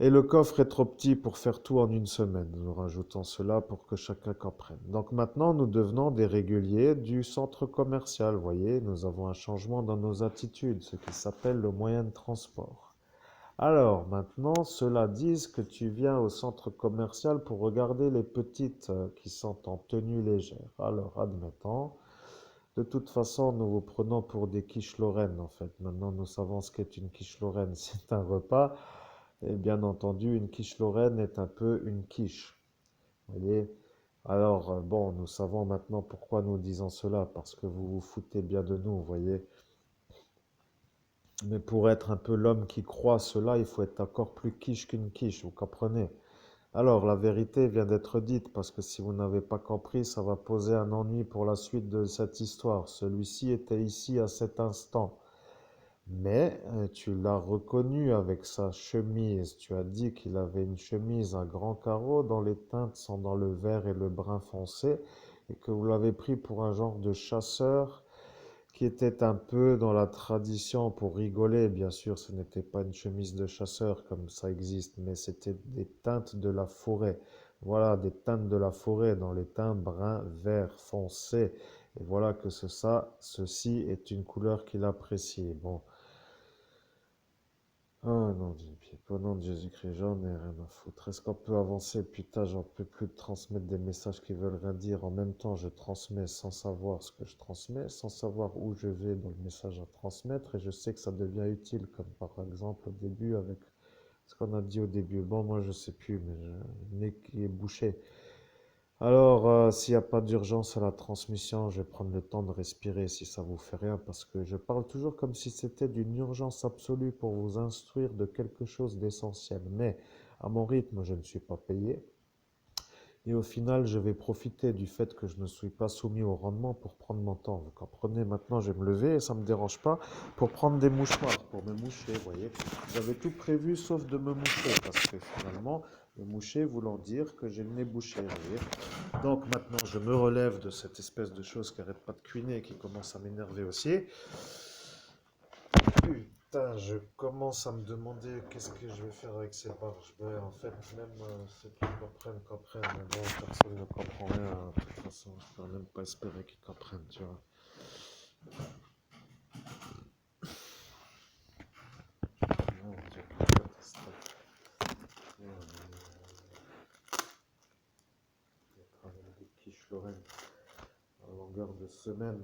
Et le coffre est trop petit pour faire tout en une semaine. Nous rajoutons cela pour que chacun comprenne. Donc maintenant, nous devenons des réguliers du centre commercial. Vous voyez, nous avons un changement dans nos attitudes, ce qui s'appelle le moyen de transport. Alors maintenant, cela dit que tu viens au centre commercial pour regarder les petites qui sont en tenue légère. Alors admettons, de toute façon, nous vous prenons pour des quiches lorraines en fait. Maintenant, nous savons ce qu'est une quiche lorraine. C'est un repas. Et bien entendu, une quiche lorraine est un peu une quiche. Vous voyez? Alors, bon, nous savons maintenant pourquoi nous disons cela, parce que vous vous foutez bien de nous, vous voyez. Mais pour être un peu l'homme qui croit cela, il faut être encore plus quiche qu'une quiche, vous comprenez? Alors, la vérité vient d'être dite, parce que si vous n'avez pas compris, ça va poser un ennui pour la suite de cette histoire. Celui-ci était ici à cet instant. Mais tu l'as reconnu avec sa chemise. Tu as dit qu'il avait une chemise à grands carreaux dont les teintes sont dans le vert et le brun foncé et que vous l'avez pris pour un genre de chasseur qui était un peu dans la tradition pour rigoler. Bien sûr, ce n'était pas une chemise de chasseur comme ça existe, mais c'était des teintes de la forêt. Voilà, des teintes de la forêt dans les teints brun, vert foncé. Et voilà que ceci est une couleur qu'il apprécie. Bon. Oh non, au nom de Jésus-Christ, j'en ai rien à foutre. Est-ce qu'on peut avancer? Putain, j'en peux plus de transmettre des messages qui veulent rien dire. En même temps, je transmets sans savoir ce que je transmets, sans savoir où je vais dans le message à transmettre, et je sais que ça devient utile, comme par exemple au début avec ce qu'on a dit au début. Bon, moi, je sais plus, mais le nez qui est bouché. Alors, s'il n'y a pas d'urgence à la transmission, je vais prendre le temps de respirer si ça vous fait rien, parce que je parle toujours comme si c'était d'une urgence absolue pour vous instruire de quelque chose d'essentiel. Mais à mon rythme, je ne suis pas payé. Et au final, je vais profiter du fait que je ne suis pas soumis au rendement pour prendre mon temps. Vous comprenez? Maintenant, je vais me lever et ça ne me dérange pas pour prendre des mouchoirs, pour me moucher, vous voyez. J'avais tout prévu sauf de me moucher parce que finalement, me moucher voulant dire que j'ai le nez bouché, vous voyez. Donc maintenant, je me relève de cette espèce de chose qui n'arrête pas de cuiner et qui commence à m'énerver aussi. Putain, je commence à me demander qu'est-ce que je vais faire avec ces barges. Ben, en fait, même ceux qui comprennent. Mais bon, personne ne comprend rien. De toute façon, je peux même pas espérer qu'ils comprennent, tu vois. Mon Dieu, quelle catastrophe. Merde, il y a quand même des quiches Lorraine à longueur de semaine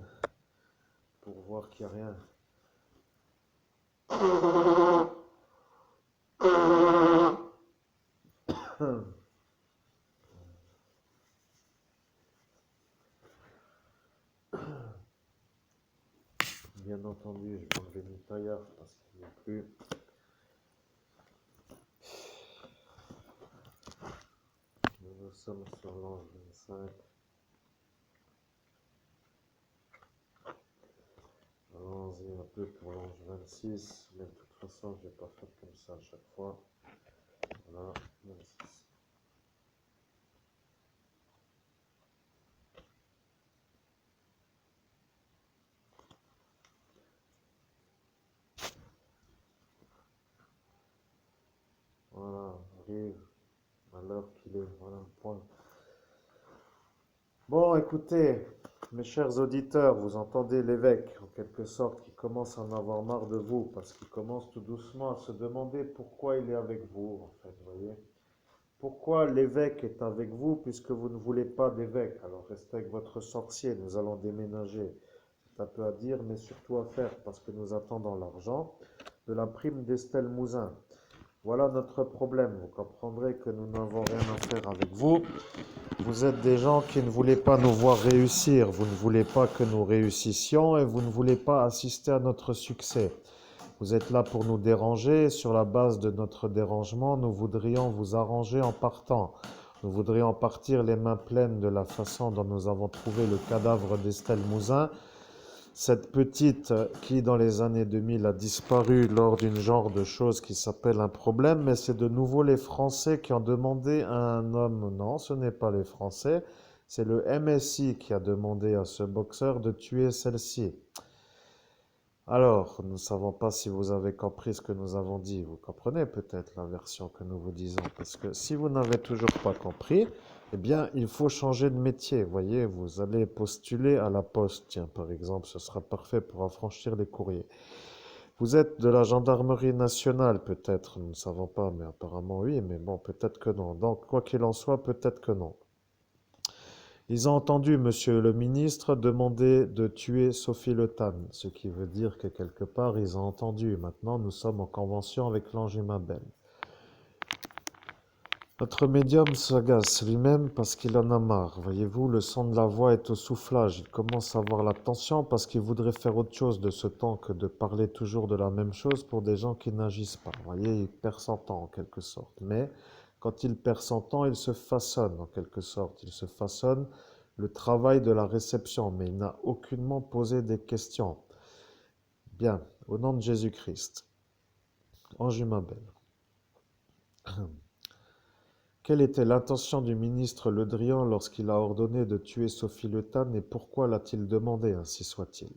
pour voir qu'il n'y a rien. Bien entendu, je vais enlever mes taillards parce qu'il n'y a plus. Nous sommes sur l'ange 25. Allons-y un peu pour l'ange 26, mais de toute façon, je ne vais pas faire comme ça à chaque fois. Voilà, 26. Voilà, arrive à l'heure qu'il est. Voilà le point. Bon, écoutez, mes chers auditeurs, vous entendez l'évêque, en quelque sorte, qui commence à en avoir marre de vous, parce qu'il commence tout doucement à se demander pourquoi il est avec vous, en fait, vous voyez. Pourquoi l'évêque est avec vous, puisque vous ne voulez pas d'évêque? Alors restez avec votre sorcier, nous allons déménager. C'est un peu à dire, mais surtout à faire, parce que nous attendons l'argent de la prime d'Estelle Mouzin. Voilà notre problème. Vous comprendrez que nous n'avons rien à faire avec vous. Vous êtes des gens qui ne voulaient pas nous voir réussir. Vous ne voulez pas que nous réussissions et vous ne voulez pas assister à notre succès. Vous êtes là pour nous déranger. Sur la base de notre dérangement, nous voudrions vous arranger en partant. Nous voudrions partir les mains pleines de la façon dont nous avons trouvé le cadavre d'Estelle Mouzin. Cette petite qui, dans les années 2000, a disparu lors d'une genre de chose qui s'appelle un problème, mais c'est de nouveau les Français qui ont demandé à un homme, non, ce n'est pas les Français, c'est le MSI qui a demandé à ce boxeur de tuer celle-ci. Alors, nous ne savons pas si vous avez compris ce que nous avons dit. Vous comprenez peut-être la version que nous vous disons. Parce que si vous n'avez toujours pas compris, eh bien, il faut changer de métier. Voyez, vous allez postuler à la poste. Tiens, par exemple, ce sera parfait pour affranchir les courriers. Vous êtes de la gendarmerie nationale, peut-être. Nous ne savons pas, mais apparemment oui. Mais bon, peut-être que non. Donc, quoi qu'il en soit, peut-être que non. Ils ont entendu Monsieur le ministre demander de tuer Sophie Le Tan, ce qui veut dire que quelque part ils ont entendu. Maintenant, nous sommes en convention avec l'ange Mabel. Notre médium s'agace lui-même parce qu'il en a marre. Voyez-vous, le son de la voix est au soufflage. Il commence à avoir la tension parce qu'il voudrait faire autre chose de ce temps que de parler toujours de la même chose pour des gens qui n'agissent pas. Voyez, il perd son temps en quelque sorte. Mais quand il perd son temps, il se façonne en quelque sorte. Il se façonne le travail de la réception, mais il n'a aucunement posé des questions. Bien, au nom de Jésus-Christ, ange Mabel. Quelle était l'intention du ministre Le Drian lorsqu'il a ordonné de tuer Sophie Le Tan et pourquoi l'a-t-il demandé, ainsi soit-il?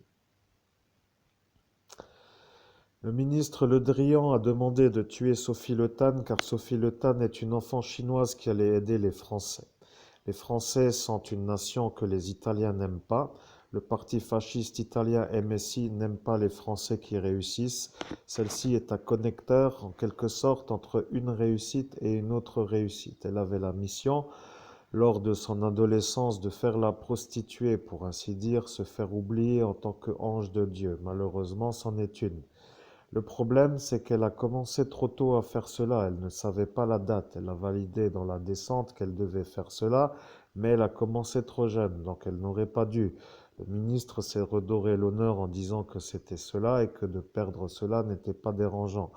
Le ministre Le Drian a demandé de tuer Sophie Le Tan car Sophie Le Tan est une enfant chinoise qui allait aider les Français. Les Français sont une nation que les Italiens n'aiment pas. Le parti fasciste italien MSI n'aime pas les Français qui réussissent. Celle-ci est un connecteur, en quelque sorte, entre une réussite et une autre réussite. Elle avait la mission, lors de son adolescence, de faire la prostituée, pour ainsi dire, se faire oublier en tant qu'ange de Dieu. Malheureusement, c'en est une. Le problème, c'est qu'elle a commencé trop tôt à faire cela. Elle ne savait pas la date. Elle a validé dans la descente qu'elle devait faire cela, mais elle a commencé trop jeune, donc elle n'aurait pas dû. Le ministre s'est redoré l'honneur en disant que c'était cela et que de perdre cela n'était pas dérangeant.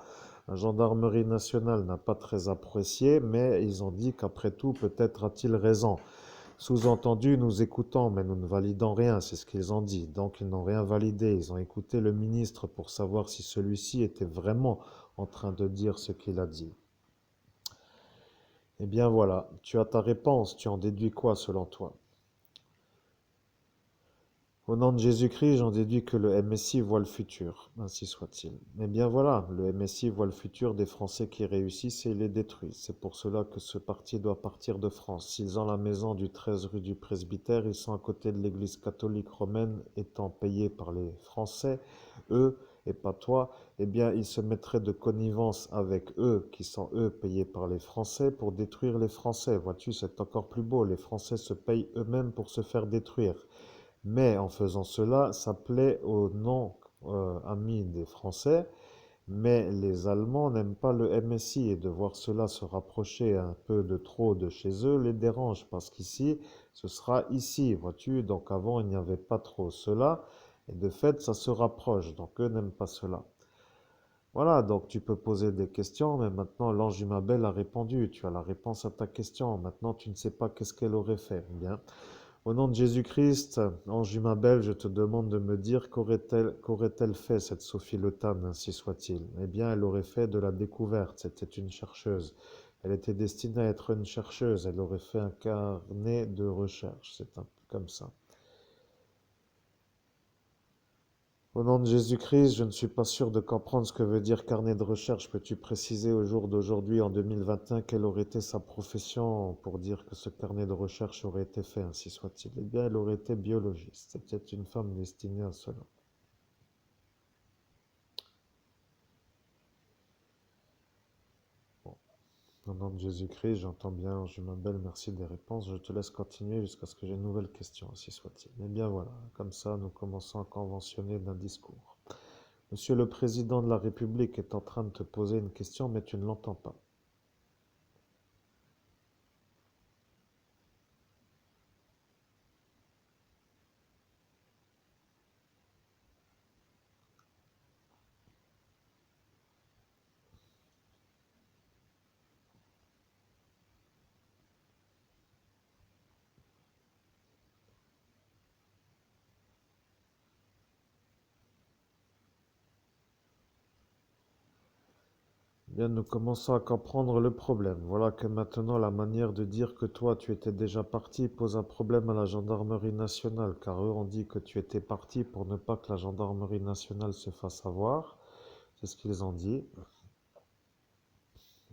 La gendarmerie nationale n'a pas très apprécié, mais ils ont dit qu'après tout, peut-être a-t-il raison. Sous-entendu, nous écoutons, mais nous ne validons rien, c'est ce qu'ils ont dit. Donc ils n'ont rien validé. Ils ont écouté le ministre pour savoir si celui-ci était vraiment en train de dire ce qu'il a dit. Eh bien voilà, tu as ta réponse, tu en déduis quoi selon toi? Au nom de Jésus-Christ, j'en déduis que le MSI voit le futur, ainsi soit-il. Eh bien voilà, le MSI voit le futur des Français qui réussissent et les détruit. C'est pour cela que ce parti doit partir de France. S'ils ont la maison du 13 rue du Presbytère, ils sont à côté de l'église catholique romaine étant payés par les Français, eux, et pas toi, eh bien ils se mettraient de connivence avec eux, qui sont eux payés par les Français, pour détruire les Français. Vois-tu, c'est encore plus beau, les Français se payent eux-mêmes pour se faire détruire. Mais en faisant cela, ça plaît aux non-amis des Français, mais les Allemands n'aiment pas le MSI et de voir cela se rapprocher un peu de trop de chez eux les dérange parce qu'ici, ce sera ici, vois-tu. Donc avant, il n'y avait pas trop cela et de fait, ça se rapproche. Donc eux n'aiment pas cela. Voilà, donc tu peux poser des questions, mais maintenant l'ange Jumabel a répondu. Tu as la réponse à ta question. Maintenant, tu ne sais pas qu'est-ce qu'elle aurait fait. Bien. Au nom de Jésus-Christ, ange Jumabel, je te demande de me dire qu'aurait-elle fait cette Sophie Le Tan, ainsi soit-il. Eh bien, elle aurait fait de la découverte. C'était une chercheuse. Elle était destinée à être une chercheuse. Elle aurait fait un carnet de recherche. C'est un peu comme ça. Au nom de Jésus-Christ, je ne suis pas sûr de comprendre ce que veut dire carnet de recherche. Peux-tu préciser au jour d'aujourd'hui, en 2021, quelle aurait été sa profession pour dire que ce carnet de recherche aurait été fait, ainsi soit-il? Eh bien, elle aurait été biologiste. C'était une femme destinée à cela. Bon. Au nom de Jésus-Christ, j'entends bien, je m'appelle, merci des réponses. Je te laisse continuer jusqu'à ce que j'ai une nouvelle question, ainsi soit-il. Eh bien voilà, comme ça, nous commençons à conventionner d'un discours. Monsieur le Président de la République est en train de te poser une question, mais tu ne l'entends pas. Bien, nous commençons à comprendre le problème. Voilà que maintenant la manière de dire que toi tu étais déjà parti pose un problème à la gendarmerie nationale, car eux ont dit que tu étais parti pour ne pas que la gendarmerie nationale se fasse avoir. C'est ce qu'ils ont dit.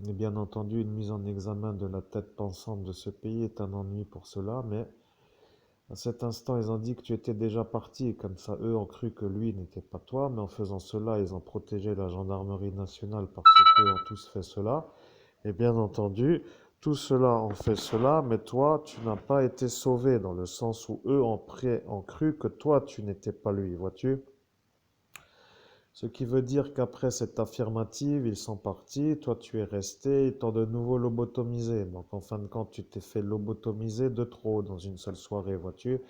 Et bien entendu, une mise en examen de la tête pensante de ce pays est un ennui pour cela, mais à cet instant, ils ont dit que tu étais déjà parti, comme ça eux ont cru que lui n'était pas toi, mais en faisant cela, ils ont protégé la gendarmerie nationale parce qu'eux ont tous fait cela. Et bien entendu, tout cela ont fait cela, mais toi, tu n'as pas été sauvé, dans le sens où eux ont cru que toi, tu n'étais pas lui, vois-tu? Ce qui veut dire qu'après cette affirmative, ils sont partis, toi tu es resté, ils t'ont de nouveau lobotomisé. Donc en fin de compte, tu t'es fait lobotomiser de trop dans une seule soirée, vois-tu?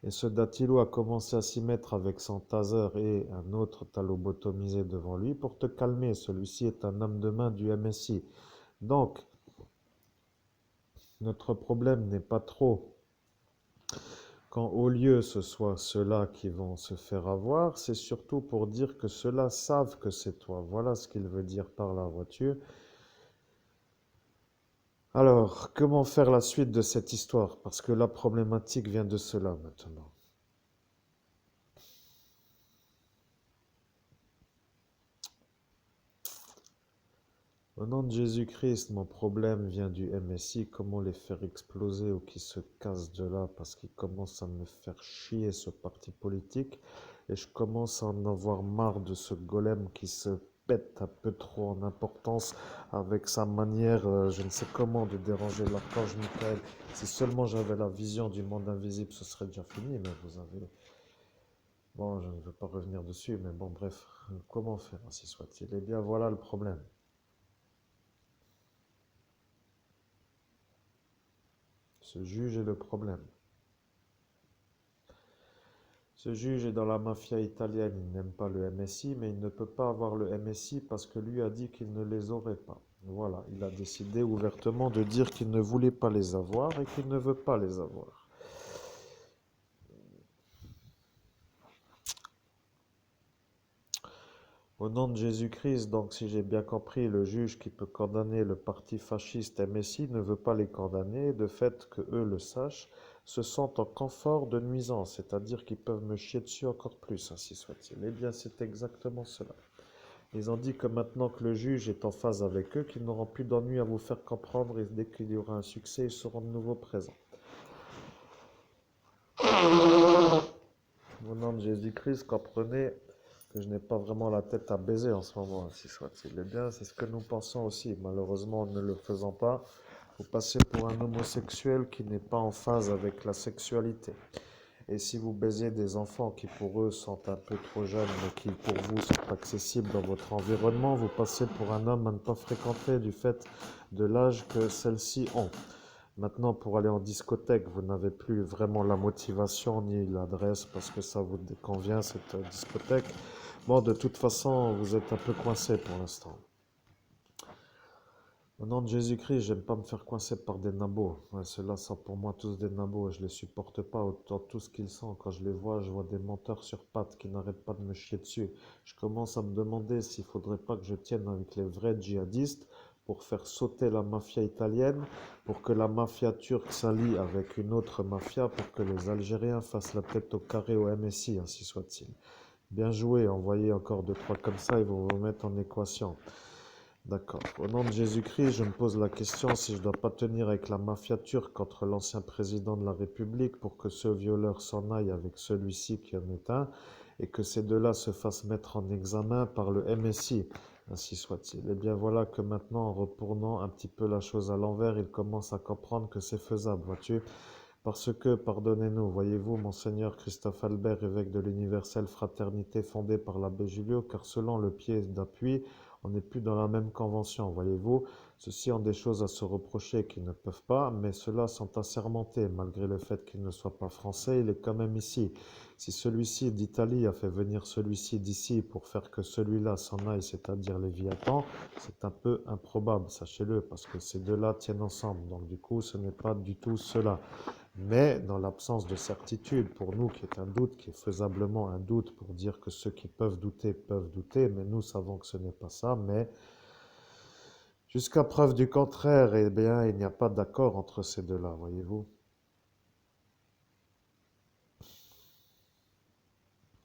Et ce Datilo a commencé à s'y mettre avec son taser et un autre t'a lobotomisé devant lui pour te calmer. Celui-ci est un homme de main du MSI. Donc, notre problème n'est pas trop quand au lieu ce soit ceux-là qui vont se faire avoir, c'est surtout pour dire que ceux-là savent que c'est toi. Voilà ce qu'il veut dire par là, vois-tu. Alors, comment faire la suite de cette histoire? Parce que la problématique vient de cela maintenant. Au nom de Jésus-Christ, mon problème vient du MSI. Comment les faire exploser ou qu'ils se cassent de là? Parce qu'ils commencent à me faire chier ce parti politique. Et je commence à en avoir marre de ce golem qui se pète un peu trop en importance avec sa manière, je ne sais comment, de déranger l'archange Michael. Si seulement j'avais la vision du monde invisible, ce serait déjà fini, mais vous avez Bon, je ne veux pas revenir dessus, mais bon, bref, comment faire, ainsi soit-il. Eh bien, voilà le problème. Ce juge est le problème. Ce juge est dans la mafia italienne, il n'aime pas le MSI, mais il ne peut pas avoir le MSI parce que lui a dit qu'il ne les aurait pas. Voilà, il a décidé ouvertement de dire qu'il ne voulait pas les avoir et qu'il ne veut pas les avoir. Au nom de Jésus-Christ, donc si j'ai bien compris, le juge qui peut condamner le parti fasciste MSI ne veut pas les condamner, de fait que eux le sachent, se sentent en confort de nuisance, c'est-à-dire qu'ils peuvent me chier dessus encore plus, ainsi soit-il. Eh bien, c'est exactement cela. Ils ont dit que maintenant que le juge est en phase avec eux, qu'ils n'auront plus d'ennui à vous faire comprendre et dès qu'il y aura un succès, ils seront de nouveau présents. Au nom de Jésus-Christ, comprenez que je n'ai pas vraiment la tête à baiser en ce moment, si soit-il. Eh bien, c'est ce que nous pensons aussi. Malheureusement, en ne le faisant pas, vous passez pour un homosexuel qui n'est pas en phase avec la sexualité. Et si vous baisez des enfants qui pour eux sont un peu trop jeunes, mais qui pour vous sont accessibles dans votre environnement, vous passez pour un homme à ne pas fréquenter du fait de l'âge que celles-ci ont. Maintenant, pour aller en discothèque, vous n'avez plus vraiment la motivation ni l'adresse parce que ça vous convient, cette discothèque. Bon, de toute façon, vous êtes un peu coincé pour l'instant. Au nom de Jésus-Christ, j'aime pas me faire coincer par des nabos. Ouais, ceux-là sont pour moi tous des nabos et je les supporte pas autant tout ce qu'ils sont. Quand je vois des menteurs sur pattes qui n'arrêtent pas de me chier dessus. Je commence à me demander s'il faudrait pas que je tienne avec les vrais djihadistes pour faire sauter la mafia italienne, pour que la mafia turque s'allie avec une autre mafia, pour que les Algériens fassent la tête au carré au MSI, ainsi soit-il. Bien joué, envoyez encore deux, trois comme ça, ils vont vous mettre en équation. D'accord. Au nom de Jésus-Christ, je me pose la question si je ne dois pas tenir avec la mafia turque contre l'ancien président de la République pour que ce violeur s'en aille avec celui-ci qui en est un et que ces deux-là se fassent mettre en examen par le MSI. Ainsi soit-il. Et bien voilà que maintenant, en retournant un petit peu la chose à l'envers, il commence à comprendre que c'est faisable, vois-tu? Parce que, pardonnez-nous, voyez-vous, Monseigneur Christophe Albert, évêque de l'universelle fraternité fondée par l'abbé Julio, car selon le pied d'appui, on n'est plus dans la même convention, voyez-vous. Ceux-ci ont des choses à se reprocher qu'ils ne peuvent pas, mais ceux-là sont assermentés. Malgré le fait qu'ils ne soient pas français, il est quand même ici. Si celui-ci d'Italie a fait venir celui-ci d'ici pour faire que celui-là s'en aille, c'est-à-dire Léviathan, c'est un peu improbable, sachez-le, parce que ces deux-là tiennent ensemble. Donc du coup, ce n'est pas du tout cela. Mais dans l'absence de certitude, pour nous qui est un doute, qui est faisablement un doute pour dire que ceux qui peuvent douter, mais nous savons que ce n'est pas ça, mais jusqu'à preuve du contraire, eh bien, il n'y a pas d'accord entre ces deux-là, voyez-vous.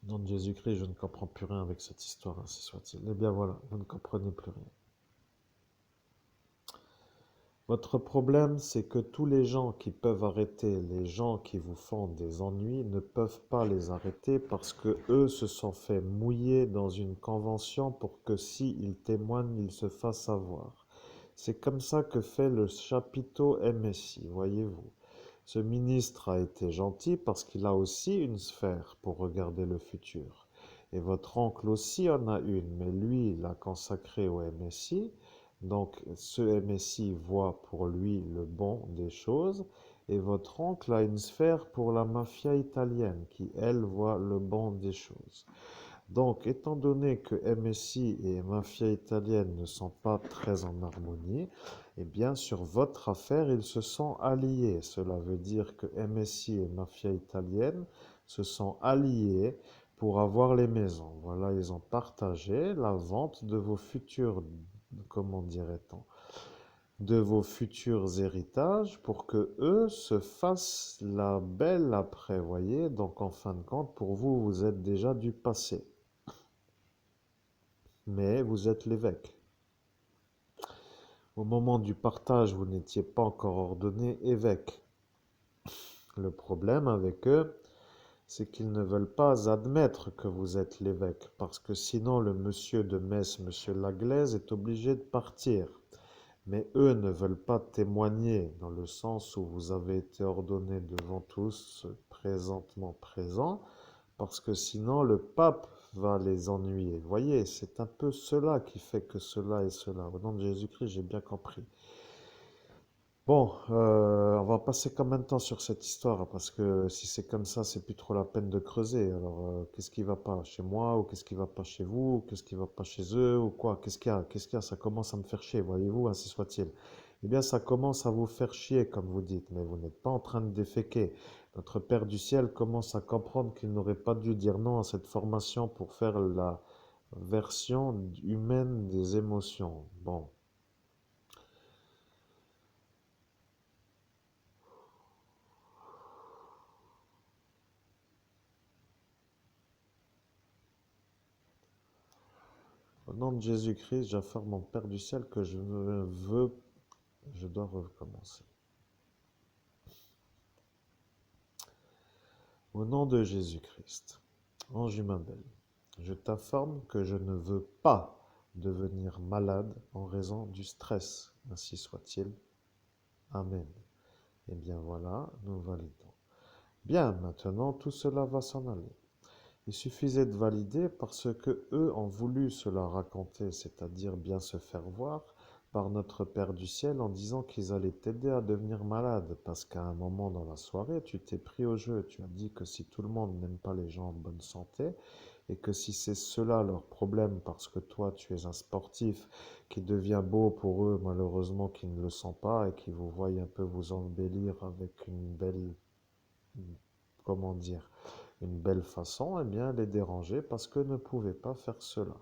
Au nom de Jésus-Christ, je ne comprends plus rien avec cette histoire, ainsi soit-il. Eh bien voilà, vous ne comprenez plus rien. Votre problème, c'est que tous les gens qui peuvent arrêter les gens qui vous font des ennuis ne peuvent pas les arrêter parce que eux se sont fait mouiller dans une convention pour que si ils témoignent, ils se fassent avoir. C'est comme ça que fait le chapiteau MSI, voyez-vous. Ce ministre a été gentil parce qu'il a aussi une sphère pour regarder le futur. Et votre oncle aussi en a une, mais lui, il l'a consacré au MSI. Donc, ce MSI voit pour lui le bon des choses, et votre oncle a une sphère pour la mafia italienne, qui, elle, voit le bon des choses. Donc, étant donné que MSI et mafia italienne ne sont pas très en harmonie, eh bien, sur votre affaire, ils se sont alliés. Cela veut dire que MSI et mafia italienne se sont alliés pour avoir les maisons. Voilà, ils ont partagé la vente de vos futurs, comment dirait-on, de vos futurs héritages pour que eux se fassent la belle après, voyez. Donc, en fin de compte, pour vous, vous êtes déjà du passé. Mais vous êtes l'évêque. Au moment du partage, vous n'étiez pas encore ordonné évêque. Le problème avec eux, c'est qu'ils ne veulent pas admettre que vous êtes l'évêque, parce que sinon le monsieur de Metz, monsieur Laglaise, est obligé de partir. Mais eux ne veulent pas témoigner dans le sens où vous avez été ordonné devant tous, présentement présents, parce que sinon le pape va les ennuyer. Vous voyez, c'est un peu cela qui fait que cela et cela. Au nom de Jésus-Christ, j'ai bien compris. Bon, on va passer combien de temps sur cette histoire? Parce que si c'est comme ça, c'est plus trop la peine de creuser. Alors, qu'est-ce qui va pas chez moi, ou qu'est-ce qui va pas chez vous, ou qu'est-ce qui va pas chez eux, ou quoi? Qu'est-ce qu'il y a? Qu'est-ce qu'il y a? Ça commence à me faire chier, voyez-vous, ainsi soit-il. Eh bien, ça commence à vous faire chier, comme vous dites, mais vous n'êtes pas en train de déféquer. Notre Père du ciel commence à comprendre qu'il n'aurait pas dû dire non à cette formation pour faire la version humaine des émotions. Bon. Au nom de Jésus-Christ, j'affirme mon Père du ciel que je ne veux, je dois recommencer. Au nom de Jésus-Christ, ange humain belle, je t'informe que je ne veux pas devenir malade en raison du stress. Ainsi soit-il. Amen. Eh bien voilà, nous validons. Bien, maintenant tout cela va s'en aller. Il suffisait de valider parce que eux ont voulu se la raconter, c'est-à-dire bien se faire voir par notre Père du ciel en disant qu'ils allaient t'aider à devenir malade. Parce qu'à un moment dans la soirée, tu t'es pris au jeu. Tu as dit que si tout le monde n'aime pas les gens en bonne santé, et que si c'est cela leur problème, parce que toi tu es un sportif qui devient beau pour eux, malheureusement qui ne le sont pas et qui vous voient un peu vous embellir avec une belle, comment dire, une belle façon, eh bien, les déranger parce que ne pouvaient pas faire cela.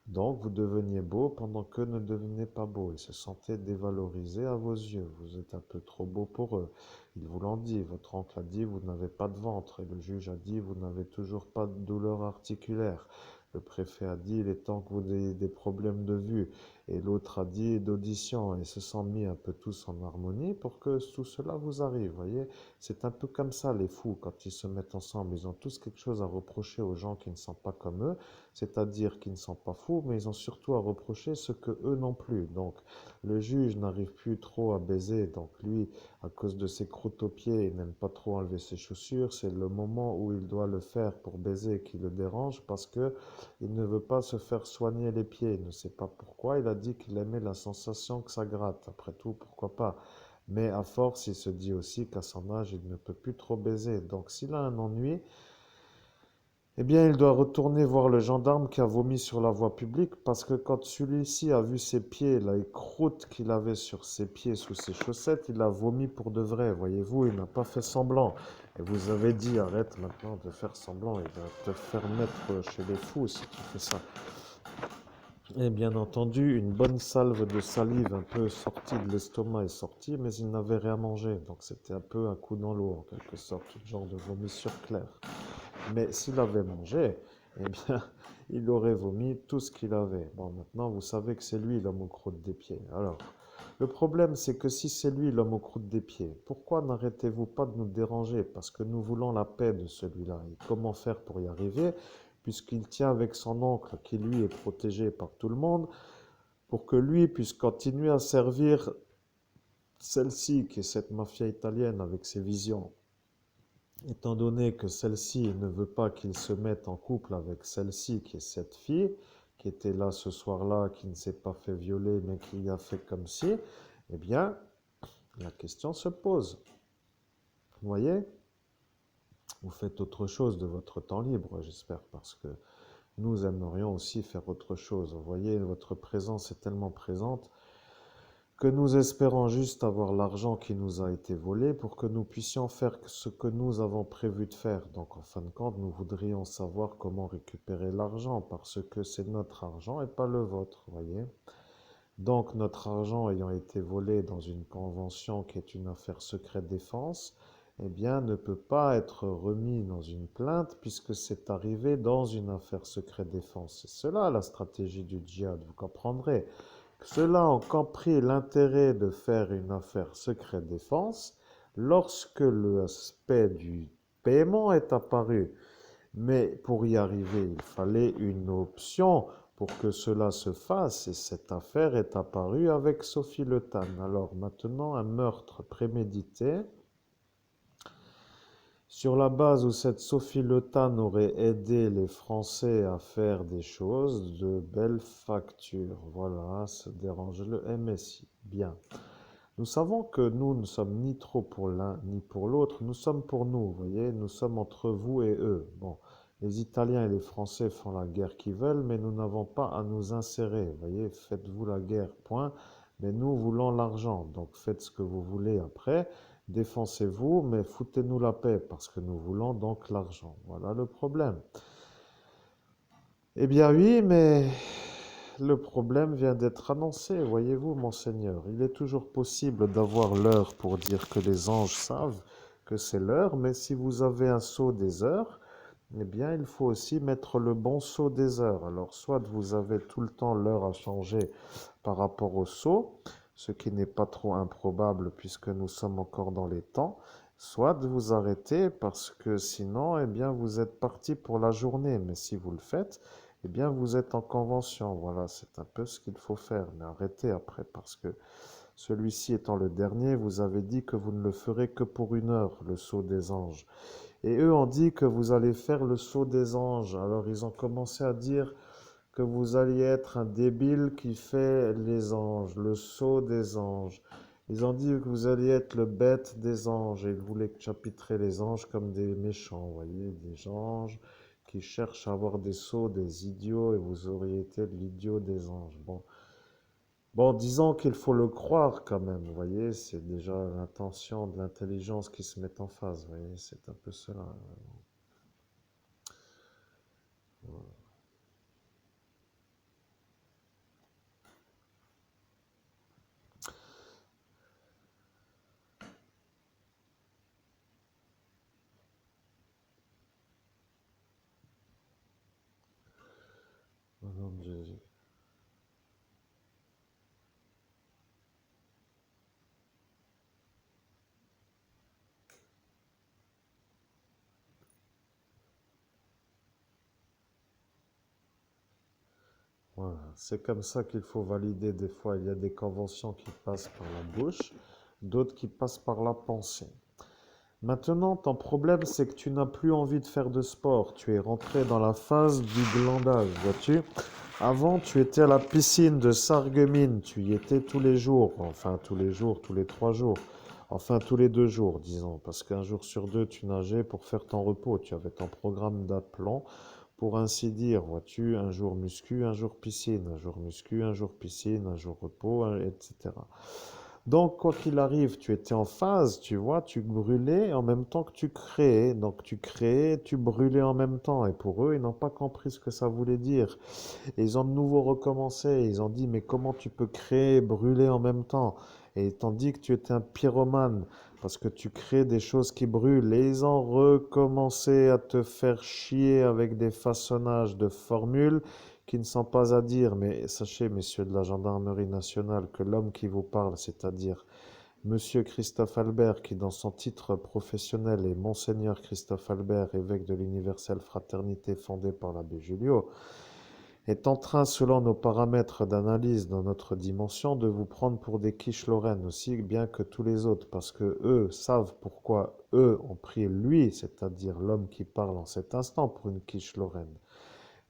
Donc, vous deveniez beau pendant qu'eux ne devenaient pas beaux. Ils se sentaient dévalorisés à vos yeux. Vous êtes un peu trop beau pour eux. Ils vous l'ont dit. Votre oncle a dit, vous n'avez pas de ventre. Et le juge a dit, vous n'avez toujours pas de douleur articulaire. Le préfet a dit, il est temps que vous ayez des problèmes de vue. Et l'autre a dit, d'audition. Et se sont mis un peu tous en harmonie pour que tout cela vous arrive. Voyez, c'est un peu comme ça, les fous, quand ils se mettent ensemble. Ils ont tous quelque chose à reprocher aux gens qui ne sont pas comme eux, c'est-à-dire qui ne sont pas fous, mais ils ont surtout à reprocher ce que eux non plus. Donc, le juge n'arrive plus trop à baiser. Donc, lui, à cause de ses croûtes aux pieds, il n'aime pas trop enlever ses chaussures. C'est le moment où il doit le faire pour baiser qui le dérange parce que il ne veut pas se faire soigner les pieds. Il ne sait pas pourquoi. Il a dit qu'il aimait la sensation que ça gratte. Après tout, pourquoi pas? Mais à force, il se dit aussi qu'à son âge, il ne peut plus trop baiser. Donc s'il a un ennui, eh bien, il doit retourner voir le gendarme qui a vomi sur la voie publique parce que quand celui-ci a vu ses pieds, les croûtes qu'il avait sur ses pieds sous ses chaussettes, il a vomi pour de vrai. Voyez-vous, il n'a pas fait semblant. Et vous avez dit, arrête maintenant de faire semblant, il va te faire mettre chez les fous si tu fais ça. Et bien entendu, une bonne salve de salive un peu sortie de l'estomac est sortie, mais il n'avait rien mangé. Donc c'était un peu un coup dans l'eau, en quelque sorte, un genre de vomissure claire. Mais s'il avait mangé, eh bien, il aurait vomi tout ce qu'il avait. Bon, maintenant, vous savez que c'est lui l'homme aux croûtes des pieds. Alors, le problème, c'est que si c'est lui l'homme aux croûtes des pieds, pourquoi n'arrêtez-vous pas de nous déranger? Parce que nous voulons la paix de celui-là. Et comment faire pour y arriver? Puisqu'il tient avec son oncle, qui lui est protégé par tout le monde, pour que lui puisse continuer à servir celle-ci, qui est cette mafia italienne avec ses visions. Étant donné que celle-ci ne veut pas qu'il se mette en couple avec celle-ci, qui est cette fille, qui était là ce soir-là, qui ne s'est pas fait violer, mais qui a fait comme si, eh bien, la question se pose. Vous voyez? Vous faites autre chose de votre temps libre, j'espère, parce que nous aimerions aussi faire autre chose. Vous voyez, votre présence est tellement présente que nous espérons juste avoir l'argent qui nous a été volé pour que nous puissions faire ce que nous avons prévu de faire. Donc en fin de compte, nous voudrions savoir comment récupérer l'argent parce que c'est notre argent et pas le vôtre, voyez. Donc notre argent ayant été volé dans une convention qui est une affaire secret défense, eh bien ne peut pas être remis dans une plainte puisque c'est arrivé dans une affaire secret défense. C'est cela la stratégie du djihad, vous comprendrez. Ceux-là ont compris l'intérêt de faire une affaire secret défense lorsque l'aspect du paiement est apparu. Mais pour y arriver, il fallait une option pour que cela se fasse et cette affaire est apparue avec Sophie Le Tan. Alors maintenant, un meurtre prémédité Sur la base où cette Sophie Le Tan aurait aidé les Français à faire des choses de belle facture. Voilà, se dérange le MSI. Bien. Nous savons que nous ne sommes ni trop pour l'un ni pour l'autre, nous sommes pour nous, vous voyez, nous sommes entre vous et eux. Bon, les Italiens et les Français font la guerre qu'ils veulent, mais nous n'avons pas à nous insérer, vous voyez, faites-vous la guerre, point. Mais nous voulons l'argent, donc faites ce que vous voulez après, défoncez-vous, mais foutez-nous la paix, parce que nous voulons donc l'argent. Voilà le problème. Eh bien oui, mais le problème vient d'être annoncé, voyez-vous, monseigneur. Il est toujours possible d'avoir l'heure pour dire que les anges savent que c'est l'heure, mais si vous avez un sceau des heures, eh bien, il faut aussi mettre le bon sceau des heures. Alors, soit vous avez tout le temps l'heure à changer par rapport au sceau, ce qui n'est pas trop improbable puisque nous sommes encore dans les temps, soit de vous arrêter parce que sinon, eh bien, vous êtes parti pour la journée. Mais si vous le faites, eh bien, vous êtes en convention. Voilà, c'est un peu ce qu'il faut faire. Mais arrêtez après parce que celui-ci étant le dernier, vous avez dit que vous ne le ferez que pour 1 heure, le sceau des anges. Et eux ont dit que vous allez faire le sceau des anges. Alors ils ont commencé à dire que vous alliez être un débile qui fait les anges, le sceau des anges. Ils ont dit que vous alliez être le bête des anges et ils voulaient chapitrer les anges comme des méchants, vous voyez, des anges qui cherchent à avoir des sceaux des idiots et vous auriez été l'idiot des anges. Bon, disons qu'il faut le croire quand même, vous voyez, c'est déjà l'intention de l'intelligence qui se met en phase, vous voyez, c'est un peu cela. Au nom de Jésus. Voilà, c'est comme ça qu'il faut valider. Des fois, il y a des conventions qui passent par la bouche, d'autres qui passent par la pensée. Maintenant, ton problème, c'est que tu n'as plus envie de faire de sport. Tu es rentré dans la phase du glandage, vois-tu? Avant, tu étais à la piscine de Sarreguemines. Tu y étais tous les jours. Enfin, tous les jours, tous les 3 jours. Enfin, tous les 2 jours, disons. Parce qu'un jour sur deux, tu nageais pour faire ton repos. Tu avais ton programme d'aplomb pour ainsi dire, vois-tu, un jour muscu, un jour piscine, un jour muscu, un jour piscine, un jour repos, etc. Donc, quoi qu'il arrive, tu étais en phase, tu vois, tu brûlais en même temps que tu créais. Donc, tu créais, tu brûlais en même temps. Et pour eux, ils n'ont pas compris ce que ça voulait dire. Et ils ont de nouveau recommencé. Ils ont dit, mais comment tu peux créer et brûler en même temps? Et ils t'ont dit que tu étais un pyromane parce que tu crées des choses qui brûlent. Et ils ont recommencé à te faire chier avec des façonnages de formules qui ne sont pas à dire. Mais sachez, messieurs de la gendarmerie nationale, que l'homme qui vous parle, c'est-à-dire Monsieur Christophe Albert, qui dans son titre professionnel est Monseigneur Christophe Albert, évêque de l'universelle fraternité fondée par l'abbé Julio, est en train, selon nos paramètres d'analyse dans notre dimension, de vous prendre pour des quiches lorraines aussi bien que tous les autres, parce que eux savent pourquoi eux ont pris lui, c'est-à-dire l'homme qui parle en cet instant, pour une quiche lorraine.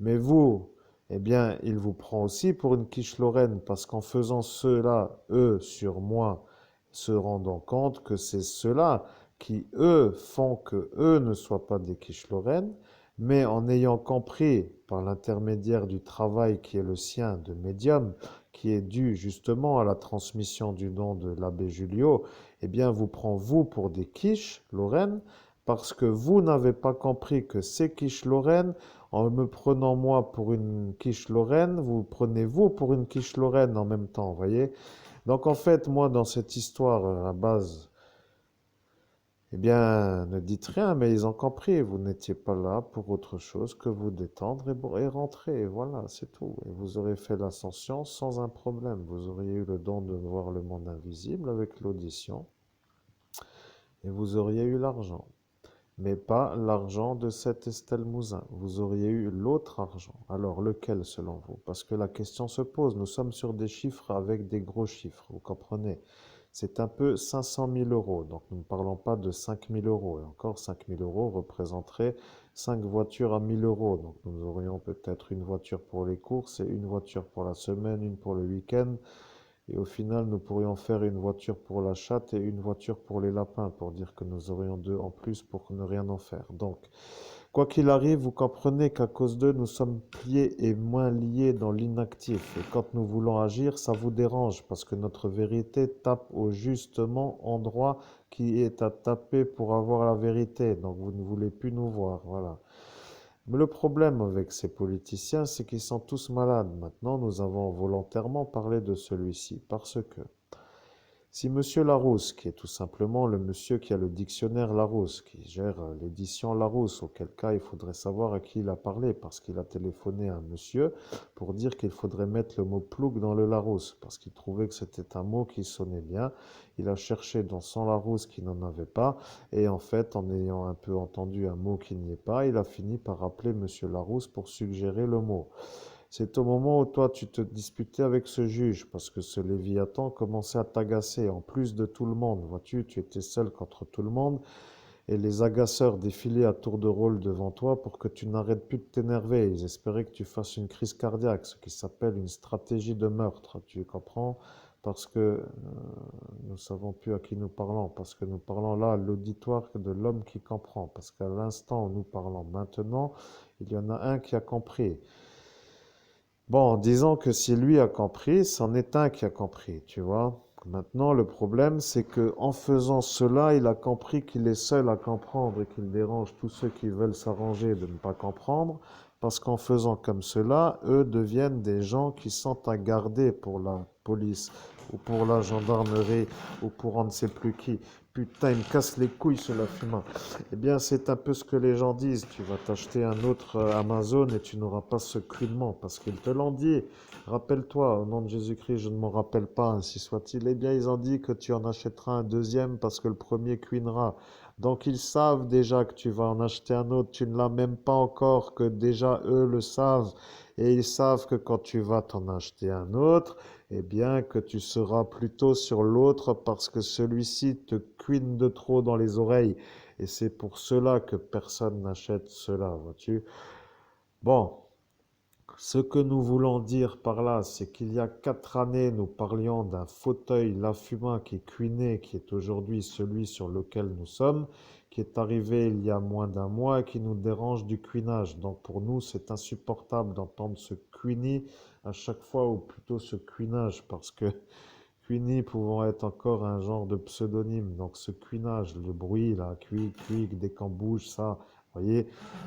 Mais vous, eh bien, il vous prend aussi pour une quiche lorraine, parce qu'en faisant cela, eux, sur moi, se rendant compte que c'est cela qui, eux, font que eux ne soient pas des quiches lorraines, mais en ayant compris, par l'intermédiaire du travail qui est le sien de médium, qui est dû justement à la transmission du don de l'abbé Julio, eh bien, vous prend vous pour des quiches lorraines, parce que vous n'avez pas compris que ces quiches lorraines, en me prenant moi pour une quiche lorraine, vous prenez vous pour une quiche lorraine en même temps, vous voyez? Donc en fait, moi, dans cette histoire, à la base, eh bien, ne dites rien, mais ils ont compris, vous n'étiez pas là pour autre chose que vous détendre et rentrer, voilà, c'est tout. Et vous aurez fait l'ascension sans un problème. Vous auriez eu le don de voir le monde invisible avec l'audition, et vous auriez eu l'argent. Mais pas l'argent de cet Estelle Mouzin. Vous auriez eu l'autre argent. Alors lequel selon vous? Parce que la question se pose. Nous sommes sur des chiffres avec des gros chiffres, vous comprenez? c'est un peu 500 000 euros. Donc nous ne parlons pas de 5 000 euros. Et encore, 5 000 euros représenteraient 5 voitures à 1 000 euros. Donc nous aurions peut-être une voiture pour les courses et une voiture pour la semaine, une pour le week-end. Et au final, nous pourrions faire une voiture pour la chatte et une voiture pour les lapins, pour dire que nous aurions deux en plus pour ne rien en faire. Donc, quoi qu'il arrive, vous comprenez qu'à cause d'eux, nous sommes pliés et moins liés dans l'inactif. Et quand nous voulons agir, ça vous dérange parce que notre vérité tape au justement endroit qui est à taper pour avoir la vérité. Donc vous ne voulez plus nous voir. Voilà. Mais le problème avec ces politiciens, c'est qu'ils sont tous malades. Maintenant, nous avons volontairement parlé de celui-ci parce que si Monsieur Larousse, qui est tout simplement le monsieur qui a le dictionnaire Larousse, qui gère l'édition Larousse, auquel cas il faudrait savoir à qui il a parlé, parce qu'il a téléphoné à un monsieur pour dire qu'il faudrait mettre le mot plouc dans le Larousse, parce qu'il trouvait que c'était un mot qui sonnait bien. Il a cherché dans son Larousse qui n'en avait pas, et en fait, en ayant un peu entendu un mot qui n'y est pas, il a fini par appeler Monsieur Larousse pour suggérer le mot. C'est au moment où toi tu te disputais avec ce juge parce que ce Léviathan commençait à t'agacer en plus de tout le monde. Vois-tu, tu étais seul contre tout le monde et les agaceurs défilaient à tour de rôle devant toi pour que tu n'arrêtes plus de t'énerver. Ils espéraient que tu fasses une crise cardiaque, ce qui s'appelle une stratégie de meurtre. Tu comprends? Parce que nous savons plus à qui nous parlons, parce que nous parlons là à l'auditoire de l'homme qui comprend, parce qu'à l'instant où nous parlons maintenant, il y en a un qui a compris. Bon, disons que si lui a compris, c'en est un qui a compris, tu vois. Maintenant, le problème, c'est que en faisant cela, il a compris qu'il est seul à comprendre et qu'il dérange tous ceux qui veulent s'arranger de ne pas comprendre, parce qu'en faisant comme cela, eux deviennent des gens qui sont à garder pour la police ou pour la gendarmerie ou pour on ne sait plus qui. Putain, il me casse les couilles ce fumant. Eh bien, c'est un peu ce que les gens disent. Tu vas t'acheter un autre Amazon et tu n'auras pas ce cruellement parce qu'ils te l'ont dit. Rappelle-toi, au nom de Jésus-Christ, je ne m'en rappelle pas, ainsi soit-il. Eh bien, ils ont dit que tu en achèteras un deuxième parce que le premier cuinera. Donc, ils savent déjà que tu vas en acheter un autre. Tu ne l'as même pas encore, que déjà eux le savent. Et ils savent que quand tu vas t'en acheter un autre, eh bien, que tu seras plutôt sur l'autre parce que celui-ci te cuine de trop dans les oreilles. Et c'est pour cela que personne n'achète cela, vois-tu. Bon, ce que nous voulons dire par là, c'est qu'il y a 4 années, nous parlions d'un fauteuil Lafuma qui cuinait, qui est aujourd'hui celui sur lequel nous sommes, qui est arrivé il y a moins d'un mois et qui nous dérange du cuinage. Donc pour nous, c'est insupportable d'entendre ce cuini à chaque fois, ou plutôt ce cuinage, parce que cuini pouvant être encore un genre de pseudonyme. Donc ce cuinage, le bruit là, cuic, cuic, dès qu'on bouge, ça, vous voyez.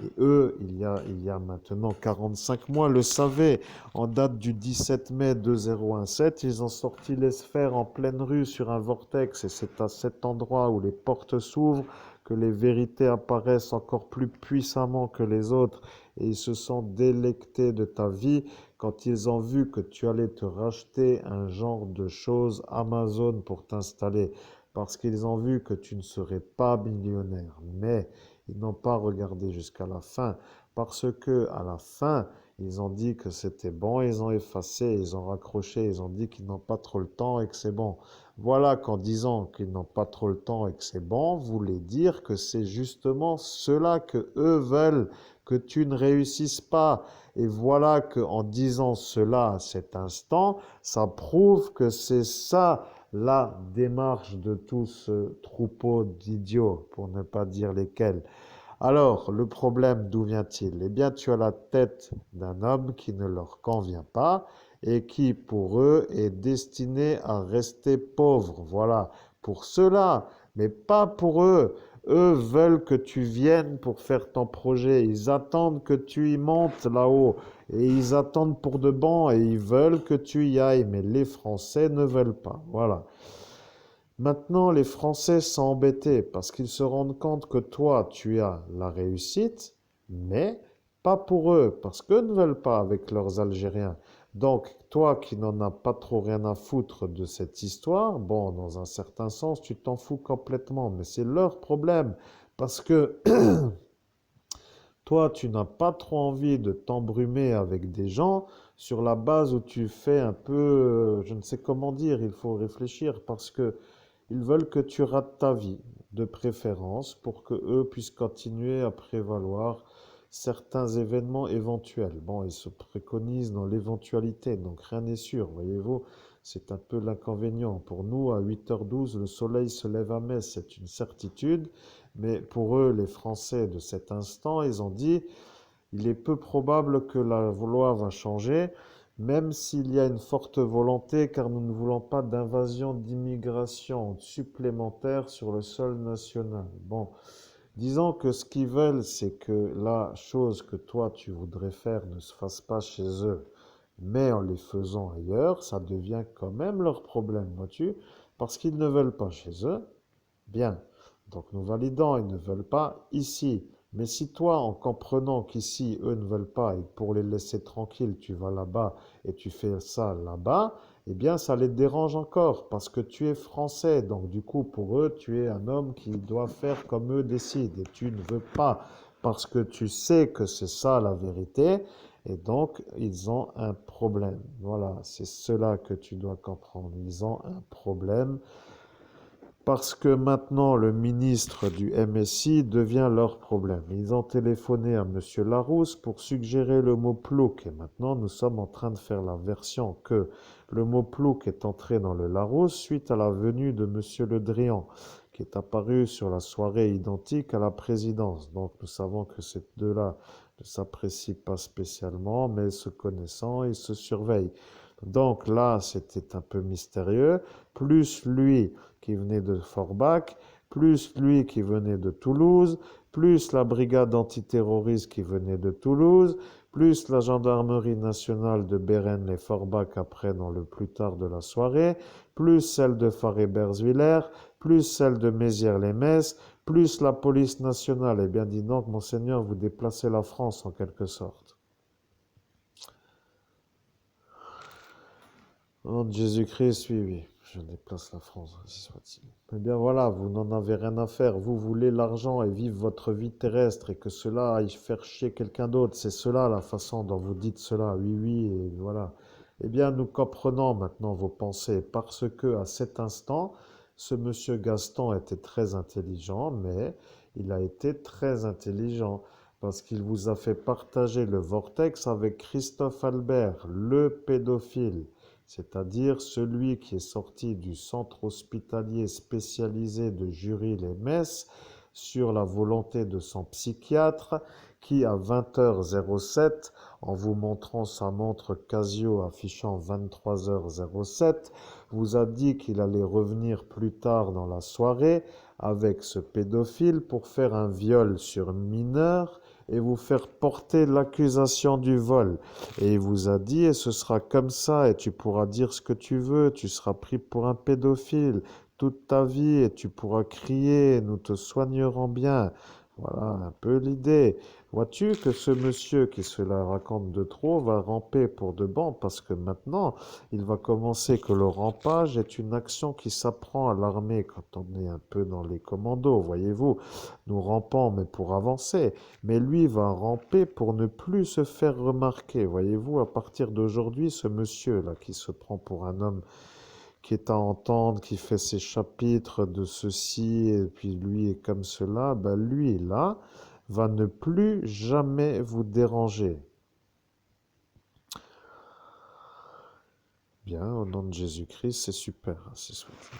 Et eux, il y a maintenant 45 mois, le savaient. En date du 17 mai 2017, ils ont sorti les sphères en pleine rue sur un vortex. Et c'est à cet endroit où les portes s'ouvrent que les vérités apparaissent encore plus puissamment que les autres. Et ils se sont délectés de ta vie quand ils ont vu que tu allais te racheter un genre de choses Amazon pour t'installer, parce qu'ils ont vu que tu ne serais pas millionnaire. Mais ils n'ont pas regardé jusqu'à la fin, parce que à la fin, ils ont dit que c'était bon, ils ont effacé, ils ont raccroché, ils ont dit qu'ils n'ont pas trop le temps et que c'est bon. Voilà qu'en disant qu'ils n'ont pas trop le temps et que c'est bon, voulait dire que c'est justement cela que eux veulent, que tu ne réussisses pas. Et voilà qu'en disant cela à cet instant, ça prouve que c'est ça la démarche de tout ce troupeau d'idiots, pour ne pas dire lesquels. Alors, le problème, d'où vient-il? Eh bien, tu as la tête d'un homme qui ne leur convient pas et qui, pour eux, est destiné à rester pauvre. Voilà, pour ceux-là, mais pas pour eux. Eux veulent que tu viennes pour faire ton projet. Ils attendent que tu y montes là-haut. Et ils attendent pour de bon et ils veulent que tu y ailles. Mais les Français ne veulent pas. Voilà. Maintenant, les Français sont embêtés parce qu'ils se rendent compte que toi, tu as la réussite, mais pas pour eux, parce qu'eux ne veulent pas avec leurs Algériens. Donc, toi qui n'en as pas trop rien à foutre de cette histoire, bon, dans un certain sens, tu t'en fous complètement, mais c'est leur problème, parce que toi, tu n'as pas trop envie de t'embrumer avec des gens sur la base où tu fais un peu, je ne sais comment dire, il faut réfléchir, parce que Ils veulent que tu rates ta vie, de préférence, pour que eux puissent continuer à prévaloir certains événements éventuels. Bon, ils se préconisent dans l'éventualité, donc rien n'est sûr, voyez-vous. C'est un peu l'inconvénient. Pour nous, à 8h12, le soleil se lève à Metz, c'est une certitude. Mais pour eux, les Français de cet instant, ils ont dit, il est peu probable que la loi va changer, même s'il y a une forte volonté, car nous ne voulons pas d'invasion d'immigration supplémentaire sur le sol national. Bon, disons que ce qu'ils veulent, c'est que la chose que toi tu voudrais faire ne se fasse pas chez eux, mais en les faisant ailleurs, ça devient quand même leur problème, vois-tu, parce qu'ils ne veulent pas chez eux. Bien, donc nous validons, ils ne veulent pas ici. Mais si toi, en comprenant qu'ici, eux ne veulent pas, et pour les laisser tranquilles, tu vas là-bas et tu fais ça là-bas, eh bien, ça les dérange encore, parce que tu es français. Donc, du coup, pour eux, tu es un homme qui doit faire comme eux décident. Et tu ne veux pas, parce que tu sais que c'est ça la vérité. Et donc, ils ont un problème. Voilà, c'est cela que tu dois comprendre. Ils ont un problème parce que maintenant le ministre du MSI devient leur problème. Ils ont téléphoné à Monsieur Larousse pour suggérer le mot plouc. Et maintenant, nous sommes en train de faire la version que le mot plouc est entré dans le Larousse suite à la venue de Monsieur Le Drian, qui est apparu sur la soirée identique à la présidence. Donc nous savons que ces deux-là ne s'apprécient pas spécialement, mais se connaissant, ils se surveillent. Donc là, c'était un peu mystérieux. Plus lui qui venait de Forbach, plus lui qui venait de Toulouse, plus la brigade antiterroriste qui venait de Toulouse, plus la gendarmerie nationale de Bérennes et Forbach après dans le plus tard de la soirée, plus celle de Faré-Bersviller, plus celle de Mézières-les-Messes, plus la police nationale. Eh bien, dis donc, monseigneur, vous déplacez la France en quelque sorte. Au nom de Jésus-Christ, oui, oui, je déplace la France, ainsi soit-il. Eh bien voilà, vous n'en avez rien à faire. Vous voulez l'argent et vivre votre vie terrestre et que cela aille faire chier quelqu'un d'autre. C'est cela la façon dont vous dites cela. Oui, oui, et voilà. Eh bien, nous comprenons maintenant vos pensées parce que à cet instant, ce monsieur Gaston était très intelligent, mais il a été très intelligent parce qu'il vous a fait partager le vortex avec Christophe Albert, le pédophile, c'est-à-dire celui qui est sorti du centre hospitalier spécialisé de Jury-les-Messes sur la volonté de son psychiatre qui, à 20h07, en vous montrant sa montre Casio affichant 23h07, vous a dit qu'il allait revenir plus tard dans la soirée avec ce pédophile pour faire un viol sur mineur et vous faire porter l'accusation du vol. Et il vous a dit, et ce sera comme ça, et tu pourras dire ce que tu veux, tu seras pris pour un pédophile toute ta vie, et tu pourras crier, nous te soignerons bien. Voilà un peu l'idée. Vois-tu que ce monsieur qui se la raconte de trop va ramper pour de bon, parce que maintenant, il va commencer que le rampage est une action qui s'apprend à l'armée quand on est un peu dans les commandos, voyez-vous. Nous rampons, mais pour avancer. Mais lui va ramper pour ne plus se faire remarquer. Voyez-vous, à partir d'aujourd'hui, ce monsieur-là qui se prend pour un homme qui est à entendre, qui fait ses chapitres de ceci, et puis lui est comme cela, ben lui, là, va ne plus jamais vous déranger. Bien, au nom de Jésus-Christ, c'est super.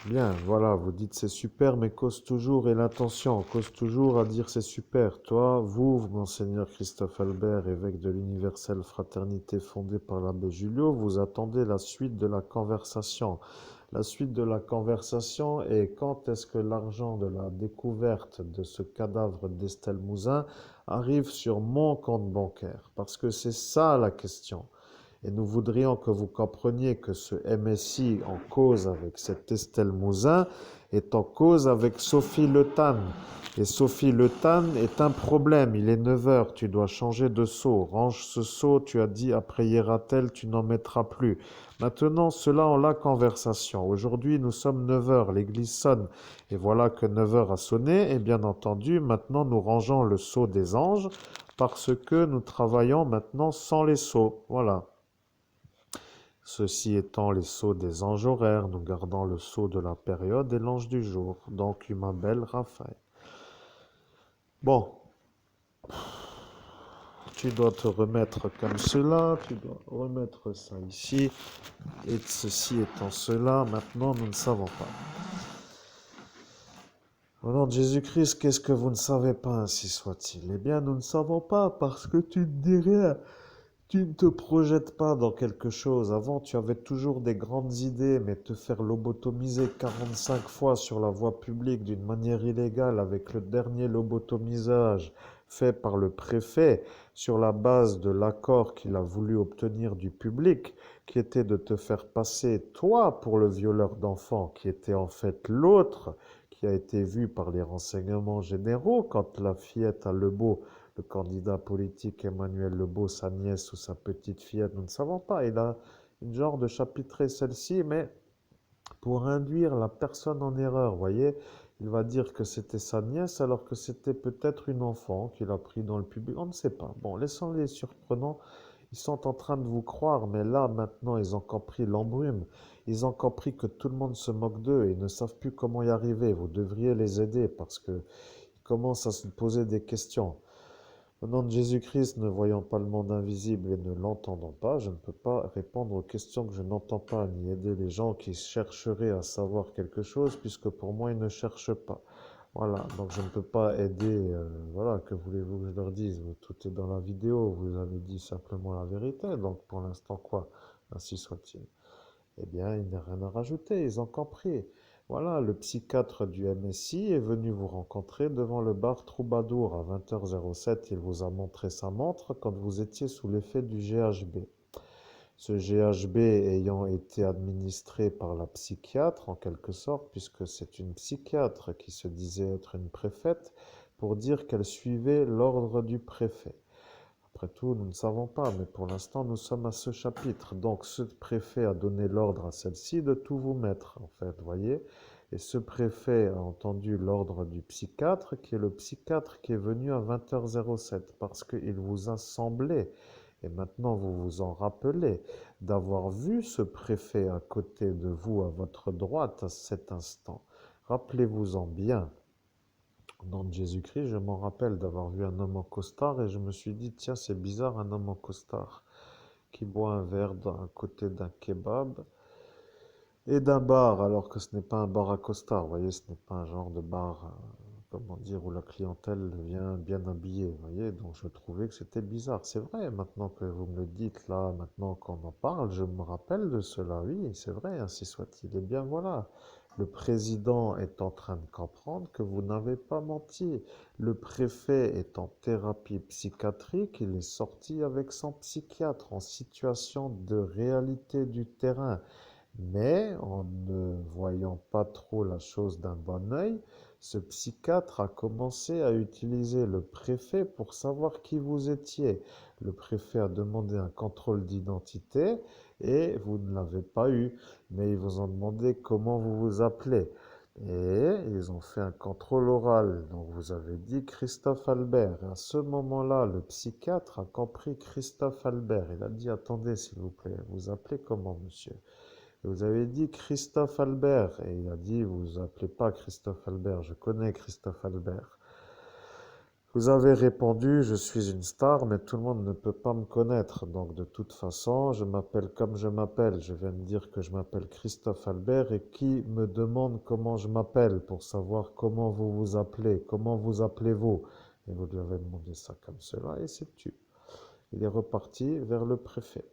Bien, voilà, vous dites c'est super, mais cause toujours, et l'intention, cause toujours à dire c'est super. Toi, vous, monseigneur Christophe Albert, évêque de l'universelle fraternité fondée par l'abbé Julio, vous attendez la suite de la conversation. La suite de la conversation est quand est-ce que l'argent de la découverte de ce cadavre d'Estelle Mouzin arrive sur mon compte bancaire? Parce que c'est ça la question. Et nous voudrions que vous compreniez que ce MSI en cause avec cette Estelle Mouzin est en cause avec Sophie Le Tan. Et Sophie Le Tan est un problème. Il est 9h, tu dois changer de seau. Range ce seau, tu as dit après Hieratel, tu n'en mettras plus. Maintenant, cela en la conversation. Aujourd'hui, nous sommes 9h, l'église sonne. Et voilà que 9h a sonné. Et bien entendu, maintenant, nous rangeons le seau des anges parce que nous travaillons maintenant sans les seaux. Voilà. Ceci étant les sceaux des anges horaires, nous gardons le sceau de la période et l'ange du jour. Donc, il m'appelle Raphaël. Bon, tu dois te remettre comme cela, tu dois remettre ça ici, et ceci étant cela, maintenant nous ne savons pas. Au nom de Jésus-Christ, qu'est-ce que vous ne savez pas, ainsi soit-il? Eh bien, nous ne savons pas parce que tu ne dis rien. Tu ne te projettes pas dans quelque chose. Avant, tu avais toujours des grandes idées, mais te faire lobotomiser 45 fois sur la voie publique d'une manière illégale avec le dernier lobotomisage fait par le préfet sur la base de l'accord qu'il a voulu obtenir du public, qui était de te faire passer toi pour le violeur d'enfants, qui était en fait l'autre, qui a été vu par les renseignements généraux quand la fillette à Lebeau, le candidat politique Emmanuel Lebeau, sa nièce ou sa petite fillette, nous ne savons pas. Il a une genre de chapitrer celle-ci, mais pour induire la personne en erreur, vous voyez, il va dire que c'était sa nièce alors que c'était peut-être une enfant qu'il a pris dans le public. On ne sait pas. Bon, laissons-les surprenants. Ils sont en train de vous croire, mais là, maintenant, ils ont compris l'embrume. Ils ont compris que tout le monde se moque d'eux et ils ne savent plus comment y arriver. Vous devriez les aider parce qu'ils commencent à se poser des questions. Au nom de Jésus-Christ, ne voyant pas le monde invisible et ne l'entendant pas, je ne peux pas répondre aux questions que je n'entends pas, ni aider les gens qui chercheraient à savoir quelque chose, puisque pour moi, ils ne cherchent pas. Voilà, donc je ne peux pas aider, voilà, que voulez-vous que je leur dise? Tout est dans la vidéo, vous avez dit simplement la vérité, donc pour l'instant quoi? Ainsi soit-il. Eh bien, il n'y a rien à rajouter, ils ont compris. Voilà, le psychiatre du MSI est venu vous rencontrer devant le bar Troubadour à 20h07. Il vous a montré sa montre quand vous étiez sous l'effet du GHB. Ce GHB ayant été administré par la psychiatre en quelque sorte, puisque c'est une psychiatre qui se disait être une préfète, pour dire qu'elle suivait l'ordre du préfet. Après tout, nous ne savons pas, mais pour l'instant, nous sommes à ce chapitre. Donc, ce préfet a donné l'ordre à celle-ci de tout vous mettre, en fait, voyez. Et ce préfet a entendu l'ordre du psychiatre, qui est le psychiatre qui est venu à 20h07, parce qu'il vous a semblé, et maintenant vous vous en rappelez, d'avoir vu ce préfet à côté de vous, à votre droite, à cet instant. Rappelez-vous-en bien. Au nom de Jésus-Christ, je m'en rappelle d'avoir vu un homme en costard et je me suis dit, tiens, c'est bizarre, un homme en costard qui boit un verre à côté d'un kebab et d'un bar, alors que ce n'est pas un bar à costard. Vous voyez, ce n'est pas un genre de bar, comment dire, où la clientèle vient bien habillée. Vous voyez, donc je trouvais que c'était bizarre. C'est vrai, maintenant que vous me le dites, là, maintenant qu'on en parle, je me rappelle de cela. Oui, c'est vrai, ainsi soit-il. Eh bien voilà. Le président est en train de comprendre que vous n'avez pas menti. Le préfet est en thérapie psychiatrique. Il est sorti avec son psychiatre en situation de réalité du terrain. Mais en ne voyant pas trop la chose d'un bon œil, ce psychiatre a commencé à utiliser le préfet pour savoir qui vous étiez. Le préfet a demandé un contrôle d'identité et vous ne l'avez pas eu, mais ils vous ont demandé comment vous vous appelez. Et ils ont fait un contrôle oral. Donc vous avez dit Christophe Albert. Et à ce moment-là, le psychiatre a compris Christophe Albert. Il a dit, attendez s'il vous plaît, vous appelez comment, monsieur? Vous avez dit Christophe Albert. Et il a dit, vous vous appelez pas Christophe Albert, je connais Christophe Albert. Vous avez répondu, je suis une star, mais tout le monde ne peut pas me connaître. Donc de toute façon, je m'appelle comme je m'appelle. Je viens de dire que je m'appelle Christophe Albert et qui me demande comment je m'appelle pour savoir comment vous vous appelez, comment vous appelez-vous. Et vous lui avez demandé ça comme cela et c'est tu. Il est reparti vers le préfet.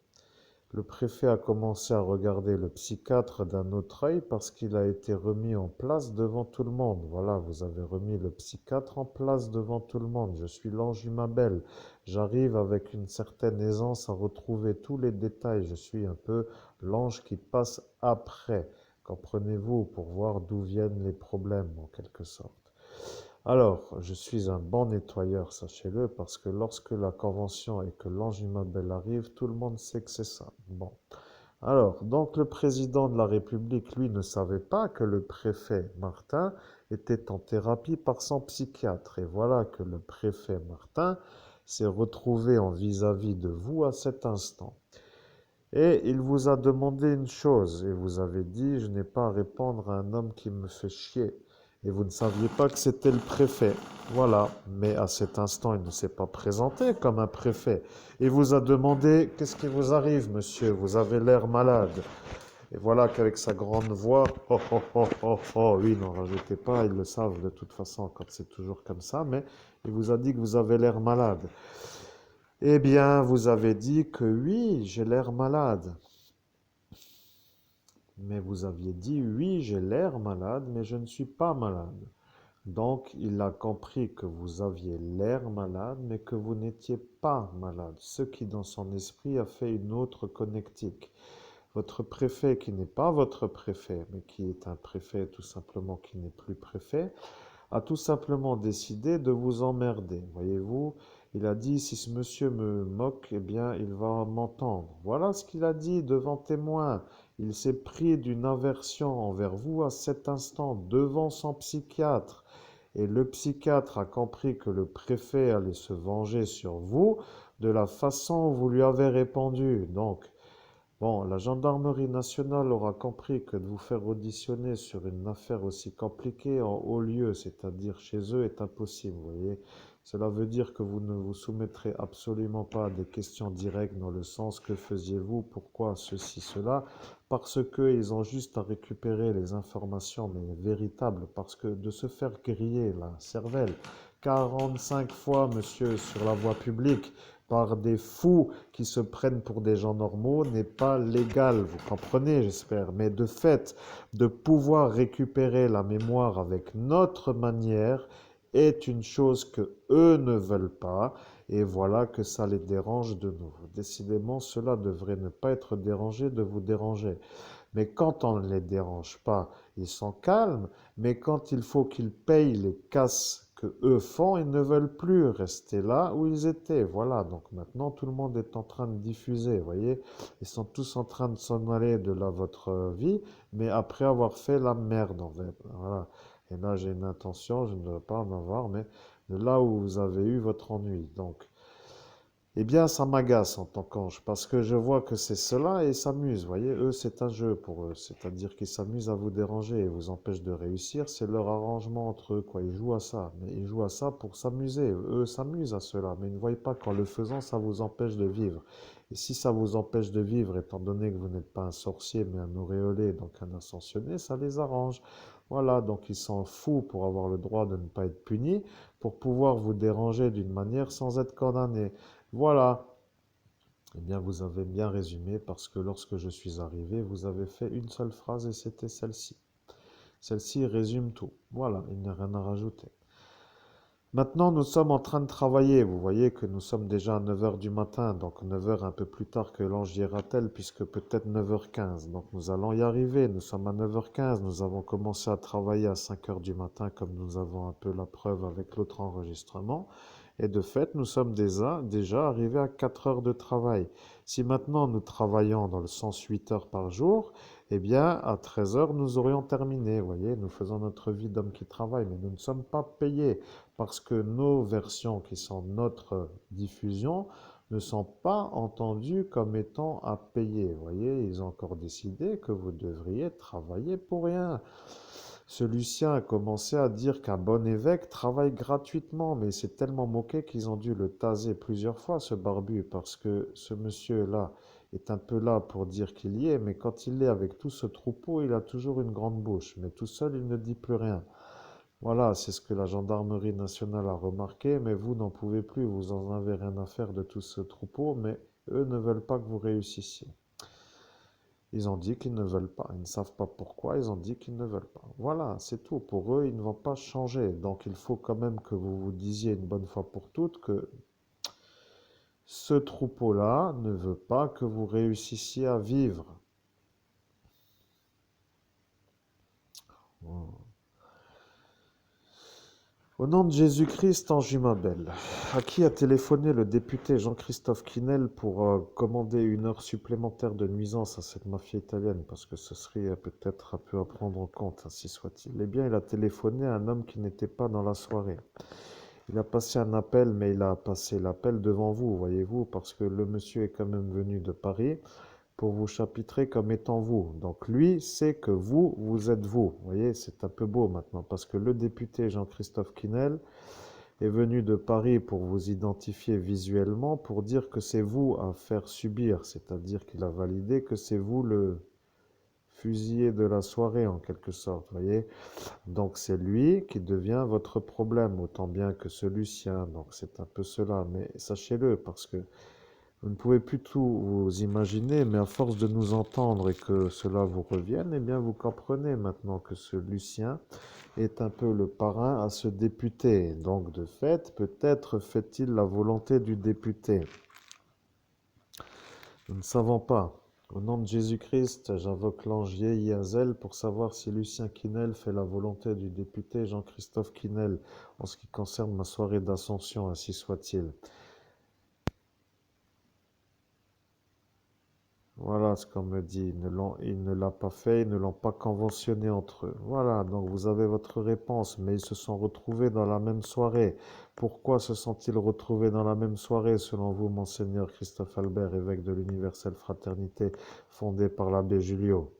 Le préfet a commencé à regarder le psychiatre d'un autre œil parce qu'il a été remis en place devant tout le monde. Voilà, vous avez remis le psychiatre en place devant tout le monde. Je suis l'ange Imabel. J'arrive avec une certaine aisance à retrouver tous les détails. Je suis un peu l'ange qui passe après. Comprenez-vous, pour voir d'où viennent les problèmes en quelque sorte. Alors, je suis un bon nettoyeur, sachez-le, parce que lorsque la convention et que l'ange Immobile arrive, tout le monde sait que c'est ça. Bon. Alors, donc le président de la République, lui, ne savait pas que le préfet Martin était en thérapie par son psychiatre. Et voilà que le préfet Martin s'est retrouvé en vis-à-vis de vous à cet instant. Et il vous a demandé une chose, et vous avez dit, je n'ai pas à répondre à un homme qui me fait chier. Et vous ne saviez pas que c'était le préfet. Voilà. Mais à cet instant, il ne s'est pas présenté comme un préfet. Il vous a demandé, qu'est-ce qui vous arrive, monsieur? Vous avez l'air malade. Et voilà qu'avec sa grande voix, oh, oh, oh, oh, oh, oui, n'en rajoutez pas, ils le savent de toute façon quand c'est toujours comme ça, mais il vous a dit que vous avez l'air malade. Eh bien, vous avez dit que oui, j'ai l'air malade. Mais vous aviez dit oui, j'ai l'air malade, mais je ne suis pas malade. Donc, il a compris que vous aviez l'air malade, mais que vous n'étiez pas malade. Ce qui, dans son esprit, a fait une autre connectique. Votre préfet, qui n'est pas votre préfet, mais qui est un préfet tout simplement qui n'est plus préfet, a tout simplement décidé de vous emmerder. Voyez-vous, il a dit, si ce monsieur me moque, eh bien, il va m'entendre. Voilà ce qu'il a dit devant témoin. Il s'est pris d'une aversion envers vous à cet instant, devant son psychiatre. Et le psychiatre a compris que le préfet allait se venger sur vous de la façon où vous lui avez répondu. Donc, bon, la gendarmerie nationale aura compris que de vous faire auditionner sur une affaire aussi compliquée en haut lieu, c'est-à-dire chez eux, est impossible, vous voyez. Cela veut dire que vous ne vous soumettrez absolument pas à des questions directes dans le sens que faisiez-vous, pourquoi ceci, cela, parce qu'ils ont juste à récupérer les informations, mais véritables, parce que de se faire griller la cervelle 45 fois, monsieur, sur la voie publique, par des fous qui se prennent pour des gens normaux n'est pas légal, vous comprenez, j'espère. Mais de fait, de pouvoir récupérer la mémoire avec notre manière est une chose que eux ne veulent pas, et voilà que ça les dérange de nouveau. Décidément, cela devrait ne pas être dérangé de vous déranger. Mais quand on ne les dérange pas, ils sont calmes. Mais quand il faut qu'ils payent les casses que eux font, ils ne veulent plus rester là où ils étaient. Voilà, donc maintenant tout le monde est en train de diffuser, vous voyez. Ils sont tous en train de s'en aller de là, votre vie, mais après avoir fait la merde, en fait. Voilà. Et là, j'ai une intention, je ne dois pas en avoir, mais de là où vous avez eu votre ennui. Donc, eh bien, ça m'agace en tant qu'ange, parce que je vois que c'est cela et ils s'amusent. Vous voyez, eux, c'est un jeu pour eux. C'est-à-dire qu'ils s'amusent à vous déranger et vous empêchent de réussir. C'est leur arrangement entre eux, quoi. Ils jouent à ça. Mais ils jouent à ça pour s'amuser. Eux s'amusent à cela. Mais ils ne voient pas qu'en le faisant, ça vous empêche de vivre. Et si ça vous empêche de vivre, étant donné que vous n'êtes pas un sorcier, mais un auréolé, donc un ascensionné, ça les arrange. Voilà, donc ils s'en foutent pour avoir le droit de ne pas être punis, pour pouvoir vous déranger d'une manière sans être condamné. Voilà. Eh bien, vous avez bien résumé parce que lorsque je suis arrivé, vous avez fait une seule phrase et c'était celle-ci. Celle-ci résume tout. Voilà, il n'y a rien à rajouter. Maintenant, nous sommes en train de travailler. Vous voyez que nous sommes déjà à 9 heures du matin, donc 9 heures un peu plus tard que l'ange ira-t-elle, puisque peut-être 9h15. Donc nous allons y arriver. Nous sommes à 9h15. Nous avons commencé à travailler à 5 heures du matin, comme nous avons un peu la preuve avec l'autre enregistrement. Et de fait, nous sommes déjà arrivés à 4 heures de travail. Si maintenant nous travaillons dans le sens 8 heures par jour, eh bien, à 13 heures, nous aurions terminé. Vous voyez, nous faisons notre vie d'homme qui travaille, mais nous ne sommes pas payés parce que nos versions qui sont notre diffusion ne sont pas entendues comme étant à payer. Vous voyez, ils ont encore décidé que vous devriez travailler pour rien. Ce Lucien a commencé à dire qu'un bon évêque travaille gratuitement, mais c'est tellement moqué qu'ils ont dû le taser plusieurs fois, ce barbu, parce que ce monsieur-là est un peu là pour dire qu'il y est, mais quand il est avec tout ce troupeau, il a toujours une grande bouche, mais tout seul, il ne dit plus rien. Voilà, c'est ce que la gendarmerie nationale a remarqué, mais vous n'en pouvez plus, vous en avez rien à faire de tout ce troupeau, mais eux ne veulent pas que vous réussissiez. Ils ont dit qu'ils ne veulent pas, ils ne savent pas pourquoi, ils ont dit qu'ils ne veulent pas. Voilà, c'est tout. Pour eux, ils ne vont pas changer. Donc il faut quand même que vous vous disiez une bonne fois pour toutes que ce troupeau-là ne veut pas que vous réussissiez à vivre. Au nom de Jésus-Christ, Ange Jumabel, à qui a téléphoné le député Jean-Christophe Quinel pour commander une heure supplémentaire de nuisance à cette mafia italienne, parce que ce serait peut-être un peu à prendre en compte, ainsi soit-il. Eh bien, il a téléphoné à un homme qui n'était pas dans la soirée. Il a passé un appel, mais il a passé l'appel devant vous, voyez-vous, parce que le monsieur est quand même venu de Paris pour vous chapitrer comme étant vous. Donc lui sait que vous, vous êtes vous. Vous voyez, c'est un peu beau maintenant, parce que le député Jean-Christophe Quesnel est venu de Paris pour vous identifier visuellement, pour dire que c'est vous à faire subir, c'est-à-dire qu'il a validé que c'est vous le fusillé de la soirée en quelque sorte, voyez. Donc c'est lui qui devient votre problème, autant bien que ce Lucien. Donc c'est un peu cela, mais sachez-le, parce que vous ne pouvez plus tout vous imaginer, mais à force de nous entendre et que cela vous revienne, eh bien vous comprenez maintenant que ce Lucien est un peu le parrain à ce député. Donc de fait, peut-être fait-il la volonté du député. Nous ne savons pas. Au nom de Jésus-Christ, j'invoque l'ange Yehiazel pour savoir si Lucien Quesnel fait la volonté du député Jean-Christophe Quesnel en ce qui concerne ma soirée d'ascension, ainsi soit-il. Voilà ce qu'on me dit. Ils ne l'ont pas fait, ils ne l'ont pas conventionné entre eux. Voilà, donc vous avez votre réponse, mais ils se sont retrouvés dans la même soirée. Pourquoi se sont-ils retrouvés dans la même soirée, selon vous, Monseigneur Christophe Albert, évêque de l'Universelle Fraternité fondée par l'abbé Julio?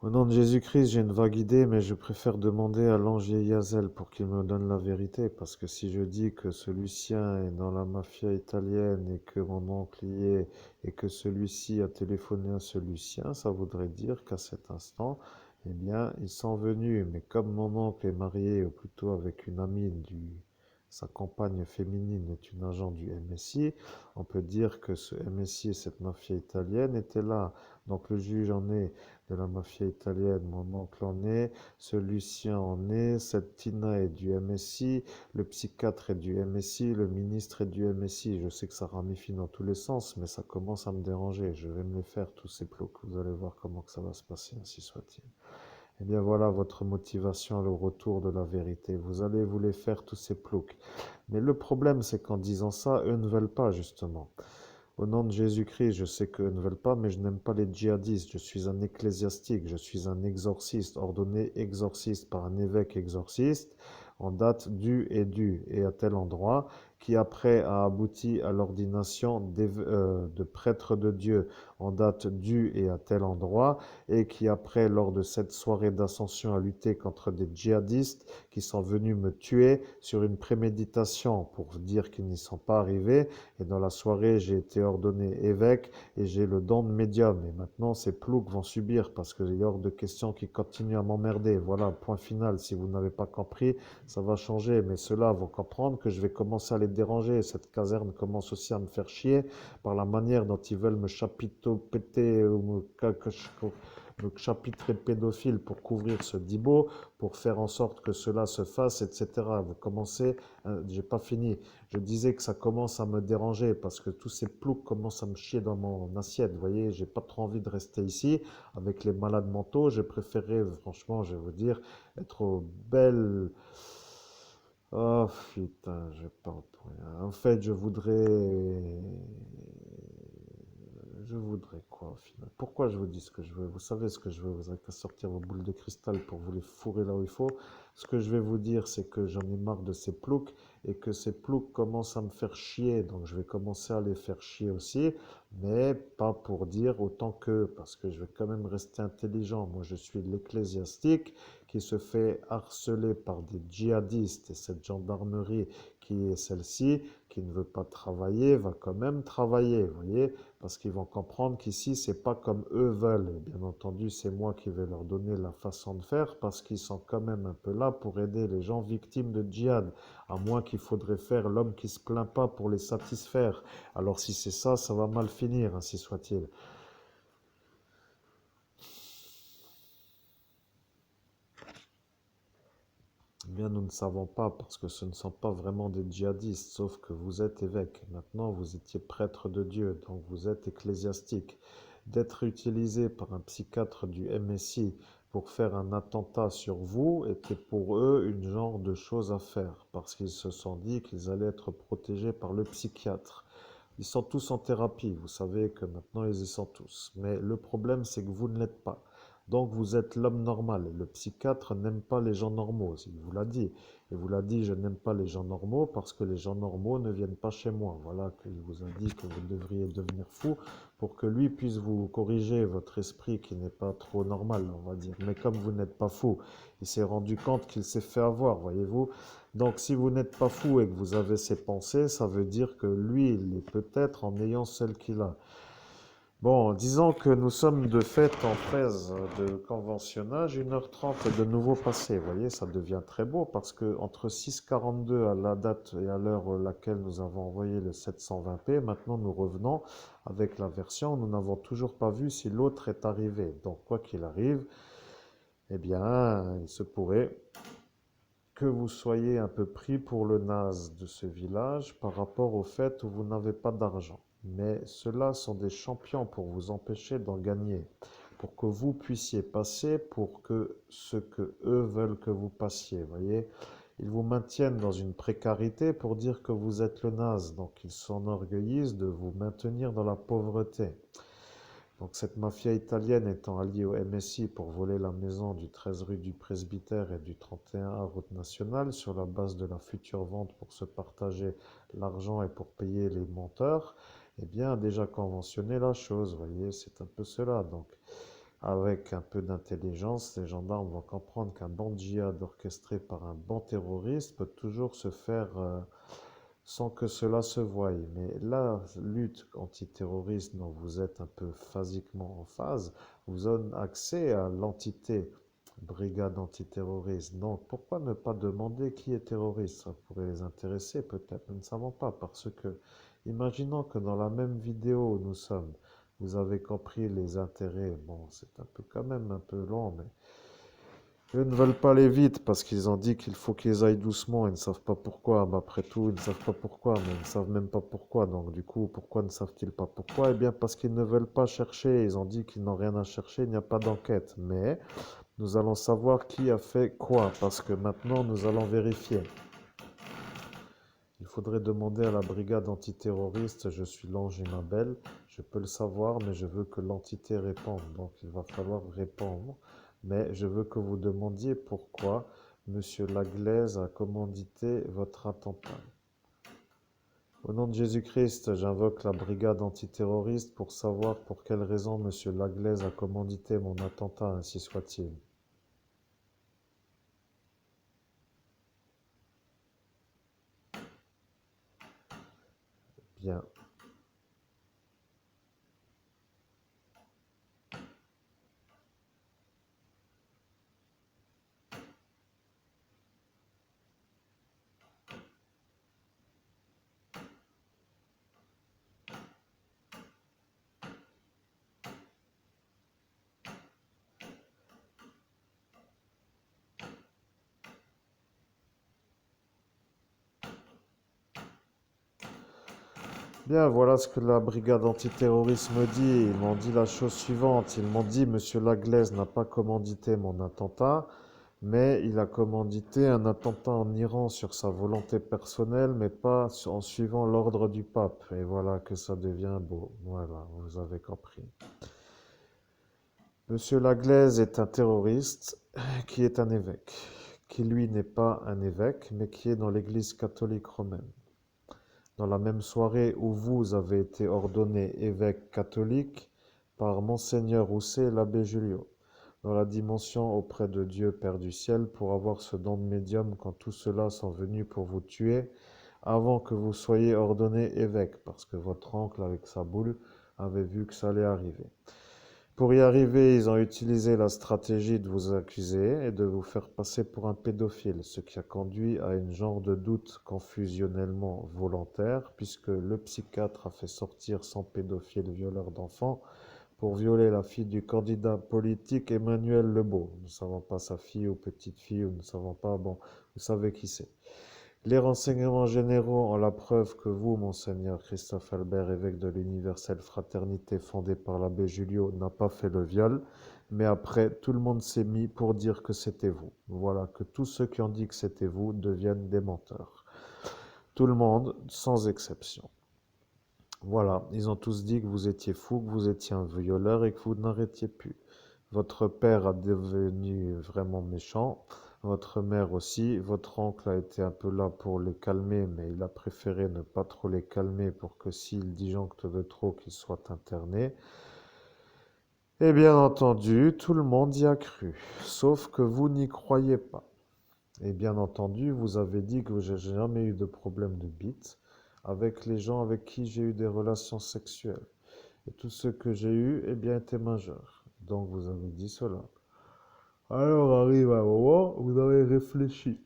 Au nom de Jésus-Christ, j'ai une vague idée, mais je préfère demander à l'ange Yazel pour qu'il me donne la vérité, parce que si je dis que ce Lucien est dans la mafia italienne et que mon oncle y est, et que celui-ci a téléphoné à ce Lucien, ça voudrait dire qu'à cet instant, eh bien, ils sont venus. Mais comme mon oncle est marié, ou plutôt avec une amie sa compagne féminine est une agent du MSI, on peut dire que ce MSI et cette mafia italienne étaient là. Donc le juge en est de la mafia italienne, mon oncle en est, ce Lucien en est, cette Tina est du MSI, le psychiatre est du MSI, le ministre est du MSI. Je sais que ça ramifie dans tous les sens, mais ça commence à me déranger. Je vais me les faire, tous ces ploucs. Vous allez voir comment que ça va se passer, ainsi soit-il. Eh bien voilà votre motivation au retour de la vérité. Vous allez vous les faire, tous ces ploucs. Mais le problème, c'est qu'en disant ça, eux ne veulent pas, justement. Au nom de Jésus-Christ, je sais qu'eux ne veulent pas, mais je n'aime pas les djihadistes. Je suis un ecclésiastique, je suis un exorciste, ordonné exorciste par un évêque exorciste, en date du et à tel endroit, qui après a abouti à l'ordination de prêtre de Dieu, en date du et à tel endroit, et qui après, lors de cette soirée d'ascension, a lutté contre des djihadistes qui sont venus me tuer sur une préméditation pour dire qu'ils n'y sont pas arrivés. Et dans la soirée, j'ai été ordonné évêque et j'ai le don de médium. Et maintenant, ces ploucs vont subir parce qu'il y a hors de question qu'ils continuent à m'emmerder. Voilà, point final. Si vous n'avez pas compris, ça va changer. Mais ceux-là vont comprendre que je vais commencer à les déranger. Cette caserne commence aussi à me faire chier par la manière dont ils veulent me chapiteau-péter ou me chapitrer pédophile pour couvrir ce dibo, pour faire en sorte que cela se fasse, etc. Vous commencez, j'ai pas fini. Je disais que ça commence à me déranger parce que tous ces ploucs commencent à me chier dans mon assiette. Vous voyez, j'ai pas trop envie de rester ici avec les malades mentaux. J'ai préféré, franchement, je vais vous dire, être aux belles. Oh putain, je parle pour rien. En fait, je voudrais quoi au final? Pourquoi je vous dis ce que je veux? Vous savez ce que je veux, vous avez qu'à sortir vos boules de cristal pour vous les fourrer là où il faut. Ce que je vais vous dire, c'est que j'en ai marre de ces ploucs et que ces ploucs commencent à me faire chier. Donc je vais commencer à les faire chier aussi, mais pas pour dire autant que, parce que je vais quand même rester intelligent. Moi, je suis de l'ecclésiastique qui se fait harceler par des djihadistes et cette gendarmerie qui est celle-ci, qui ne veut pas travailler, va quand même travailler, vous voyez, parce qu'ils vont comprendre qu'ici, c'est pas comme eux veulent. Et bien entendu, c'est moi qui vais leur donner la façon de faire, parce qu'ils sont quand même un peu là pour aider les gens victimes de djihad, à moins qu'il faudrait faire l'homme qui se plaint pas pour les satisfaire. Alors si c'est ça, ça va mal finir, ainsi soit-il. Eh bien, nous ne savons pas parce que ce ne sont pas vraiment des djihadistes, sauf que vous êtes évêque. Maintenant, vous étiez prêtre de Dieu, donc vous êtes ecclésiastique. D'être utilisé par un psychiatre du MSI pour faire un attentat sur vous était pour eux une genre de chose à faire, parce qu'ils se sont dit qu'ils allaient être protégés par le psychiatre. Ils sont tous en thérapie, vous savez que maintenant ils y sont tous. Mais le problème, c'est que vous ne l'êtes pas. Donc vous êtes l'homme normal. Le psychiatre n'aime pas les gens normaux, il vous l'a dit. Il vous l'a dit, je n'aime pas les gens normaux parce que les gens normaux ne viennent pas chez moi. Voilà qu'il vous a dit que vous devriez devenir fou pour que lui puisse vous corriger votre esprit qui n'est pas trop normal, on va dire. Mais comme vous n'êtes pas fou, il s'est rendu compte qu'il s'est fait avoir, voyez-vous. Donc si vous n'êtes pas fou et que vous avez ces pensées, ça veut dire que lui, il est peut-être en ayant celle qu'il a. Bon, disons que nous sommes de fait en phase de conventionnage, 1h30 de nouveau passé. Vous voyez, ça devient très beau parce que entre 6h42 à la date et à l'heure à laquelle nous avons envoyé le 720p, maintenant nous revenons avec la version. Nous n'avons toujours pas vu si l'autre est arrivé. Donc, quoi qu'il arrive, eh bien, il se pourrait que vous soyez un peu pris pour le naze de ce village par rapport au fait où vous n'avez pas d'argent. Mais ceux-là sont des champions pour vous empêcher d'en gagner, pour que vous puissiez passer pour que ce que eux veulent que vous passiez, voyez. Ils vous maintiennent dans une précarité pour dire que vous êtes le naze, donc ils s'enorgueillissent de vous maintenir dans la pauvreté. Donc cette mafia italienne étant alliée au MSI pour voler la maison du 13 rue du Presbytère et du 31A route nationale sur la base de la future vente pour se partager l'argent et pour payer les monteurs, eh bien a déjà conventionné la chose, vous voyez, c'est un peu cela. Donc avec un peu d'intelligence, les gendarmes vont comprendre qu'un bon djihad orchestré par un bon terroriste peut toujours se faire sans que cela se voie. Mais la lutte antiterroriste dont vous êtes un peu phasiquement en phase vous donne accès à l'entité brigade antiterroriste. Donc pourquoi ne pas demander qui est terroriste? Ça pourrait les intéresser peut-être, nous ne savons pas, parce que imaginons que dans la même vidéo où nous sommes, vous avez compris les intérêts. Bon, c'est un peu quand même un peu long, mais eux ne veulent pas aller vite parce qu'ils ont dit qu'il faut qu'ils aillent doucement. Ils ne savent pas pourquoi. Mais après tout, ils ne savent pas pourquoi, mais ils ne savent même pas pourquoi. Donc du coup, pourquoi ne savent-ils pas pourquoi? Eh bien parce qu'ils ne veulent pas chercher. Ils ont dit qu'ils n'ont rien à chercher. Il n'y a pas d'enquête. Mais nous allons savoir qui a fait quoi parce que maintenant, nous allons vérifier. Il faudrait demander à la brigade antiterroriste, je suis l'ange Imabel, je peux le savoir, mais je veux que l'entité réponde. Donc il va falloir répondre. Mais je veux que vous demandiez pourquoi Monsieur Laglaise a commandité votre attentat. Au nom de Jésus-Christ, j'invoque la brigade antiterroriste pour savoir pour quelle raison Monsieur Laglaise a commandité mon attentat, ainsi soit-il. Bien. Bien, voilà ce que la brigade antiterroriste me dit. Ils m'ont dit la chose suivante. Ils m'ont dit, Monsieur Laglaise n'a pas commandité mon attentat, mais il a commandité un attentat en Iran sur sa volonté personnelle, mais pas en suivant l'ordre du pape. Et voilà que ça devient beau. Voilà, vous avez compris. Monsieur Laglaise est un terroriste qui est un évêque, qui lui n'est pas un évêque, mais qui est dans l'Église catholique romaine. Dans la même soirée où vous avez été ordonné évêque catholique par Monseigneur Rousset et l'abbé Julio, dans la dimension auprès de Dieu Père du ciel, pour avoir ce don de médium quand tous ceux-là sont venus pour vous tuer, avant que vous soyez ordonné évêque, parce que votre oncle avec sa boule avait vu que ça allait arriver. Pour y arriver, ils ont utilisé la stratégie de vous accuser et de vous faire passer pour un pédophile, ce qui a conduit à une genre de doute confusionnellement volontaire, puisque le psychiatre a fait sortir son pédophile violeur d'enfants pour violer la fille du candidat politique Emmanuel Lebeau. Nous ne savons pas sa fille ou petite fille, ou nous ne savons pas, bon, vous savez qui c'est. Les renseignements généraux ont la preuve que vous, Monseigneur Christophe Albert, évêque de l'universelle fraternité fondée par l'abbé Julio, n'a pas fait le viol, mais après, tout le monde s'est mis pour dire que c'était vous. Voilà, que tous ceux qui ont dit que c'était vous deviennent des menteurs. Tout le monde, sans exception. Voilà, ils ont tous dit que vous étiez fou, que vous étiez un violeur et que vous n'arrêtiez plus. Votre père a devenu vraiment méchant, votre mère aussi, votre oncle a été un peu là pour les calmer, mais il a préféré ne pas trop les calmer pour que s'il disjoncte de trop, qu'il soit interné. Et bien entendu, tout le monde y a cru, sauf que vous n'y croyez pas. Et bien entendu, vous avez dit que j'ai jamais eu de problème de bite avec les gens avec qui j'ai eu des relations sexuelles. Et tous ceux que j'ai eus, eh bien, étaient majeurs. Donc vous avez dit cela. Alors arrive un moment, vous avez réfléchi.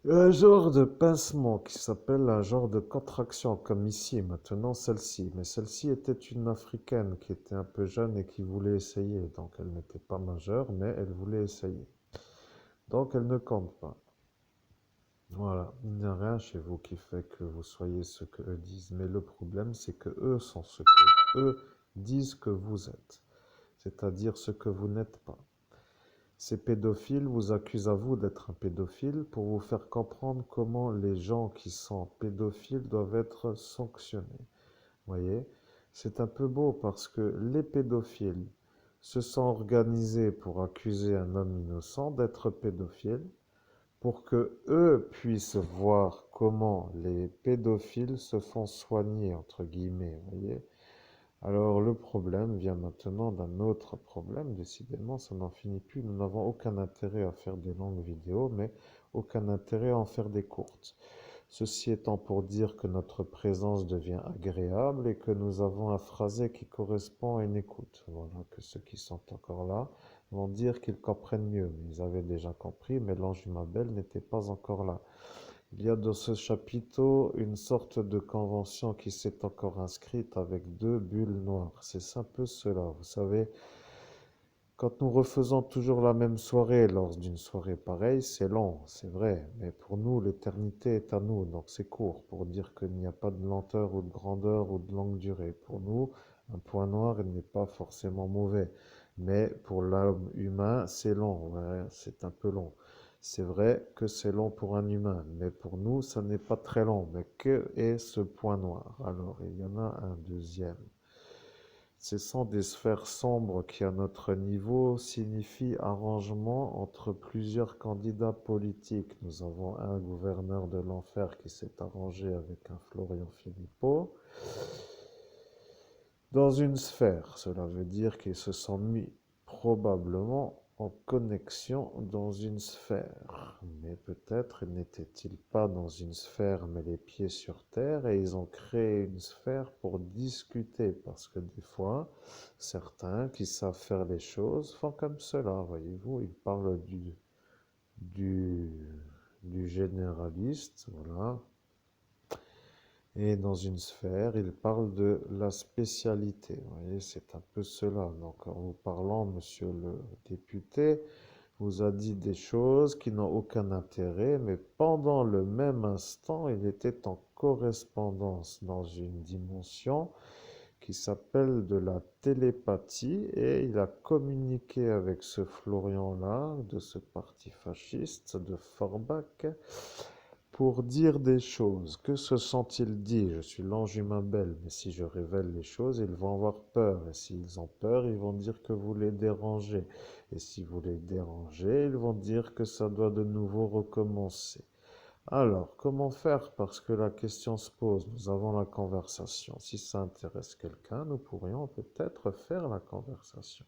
Un genre de pincement qui s'appelle un genre de contraction, comme ici, maintenant celle-ci. Mais celle-ci était une Africaine qui était un peu jeune et qui voulait essayer. Donc elle n'était pas majeure, mais elle voulait essayer. Donc elle ne compte pas. Voilà, il n'y a rien chez vous qui fait que vous soyez ce que eux disent. Mais le problème, c'est que eux sont ce que eux disent que vous êtes. C'est-à-dire ce que vous n'êtes pas. Ces pédophiles vous accusent à vous d'être un pédophile pour vous faire comprendre comment les gens qui sont pédophiles doivent être sanctionnés. Voyez, c'est un peu beau parce que les pédophiles se sont organisés pour accuser un homme innocent d'être pédophile pour que eux puissent voir comment les pédophiles se font soigner, entre guillemets, voyez. Alors le problème vient maintenant d'un autre problème, décidément, ça n'en finit plus. Nous n'avons aucun intérêt à faire des longues vidéos, mais aucun intérêt à en faire des courtes. Ceci étant pour dire que notre présence devient agréable et que nous avons un phrasé qui correspond à une écoute. Voilà, que ceux qui sont encore là vont dire qu'ils comprennent mieux. Ils avaient déjà compris, mais l'ange Mabel n'était pas encore là. Il y a dans ce chapiteau une sorte de convention qui s'est encore inscrite avec deux bulles noires. C'est un peu cela, vous savez. Quand nous refaisons toujours la même soirée lors d'une soirée pareille, c'est long, c'est vrai, mais pour nous, l'éternité est à nous, donc c'est court pour dire qu'il n'y a pas de lenteur ou de grandeur ou de longue durée. Pour nous, un point noir n'est pas forcément mauvais, mais pour l'homme humain, c'est long, ouais, c'est un peu long. C'est vrai que c'est long pour un humain, mais pour nous, ça n'est pas très long. Mais que est ce point noir? Alors, il y en a un deuxième. Ce sont des sphères sombres qui, à notre niveau, signifient arrangement entre plusieurs candidats politiques. Nous avons un gouverneur de l'enfer qui s'est arrangé avec un Florian Philippot dans une sphère. Cela veut dire qu'ils se sont mis probablement en connexion dans une sphère. Mais peut-être n'étaient-ils pas dans une sphère mais les pieds sur terre et ils ont créé une sphère pour discuter parce que des fois, certains qui savent faire les choses font comme cela, voyez-vous, ils parlent du, du généraliste, voilà, et dans une sphère, il parle de la spécialité. Vous voyez, c'est un peu cela. Donc, en vous parlant, monsieur le député vous a dit des choses qui n'ont aucun intérêt, mais pendant le même instant, il était en correspondance dans une dimension qui s'appelle de la télépathie et il a communiqué avec ce Florian-là, de ce parti fasciste de Forbach, pour dire des choses. Que se sont-ils dit? Je suis l'ange humain belle, mais si je révèle les choses, ils vont avoir peur. Et s'ils ont peur, ils vont dire que vous les dérangez. Et si vous les dérangez, ils vont dire que ça doit de nouveau recommencer. Alors, comment faire? Parce que la question se pose. Nous avons la conversation. Si ça intéresse quelqu'un, nous pourrions peut-être faire la conversation.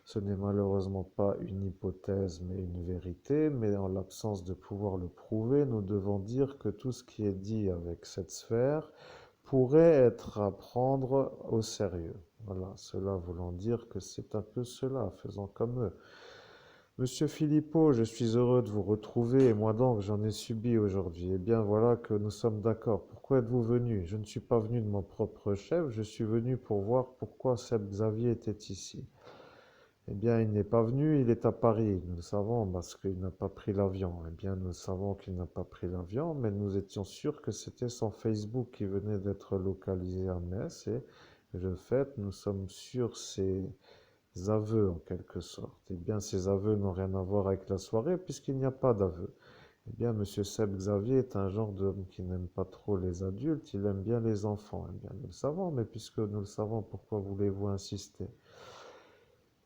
Ce n'est malheureusement pas une hypothèse mais une vérité, mais en l'absence de pouvoir le prouver, nous devons dire que tout ce qui est dit avec cette sphère pourrait être à prendre au sérieux. Voilà, cela voulant dire que c'est un peu cela, faisons comme eux. Monsieur Philippot, je suis heureux de vous retrouver et moi donc j'en ai subi aujourd'hui. Eh bien voilà que nous sommes d'accord. Pourquoi êtes-vous venu? Je ne suis pas venu de mon propre chef, je suis venu pour voir pourquoi Seb Xavier était ici. Eh bien, il n'est pas venu, il est à Paris. Nous le savons parce qu'il n'a pas pris l'avion. Eh bien, nous savons qu'il n'a pas pris l'avion, mais nous étions sûrs que c'était son Facebook qui venait d'être localisé à Metz. Et de fait, nous sommes sur ses aveux en quelque sorte. Eh bien, ces aveux n'ont rien à voir avec la soirée puisqu'il n'y a pas d'aveux. Eh bien, Monsieur Seb Xavier est un genre d'homme qui n'aime pas trop les adultes, il aime bien les enfants. Eh bien, nous le savons, mais puisque nous le savons, pourquoi voulez-vous insister?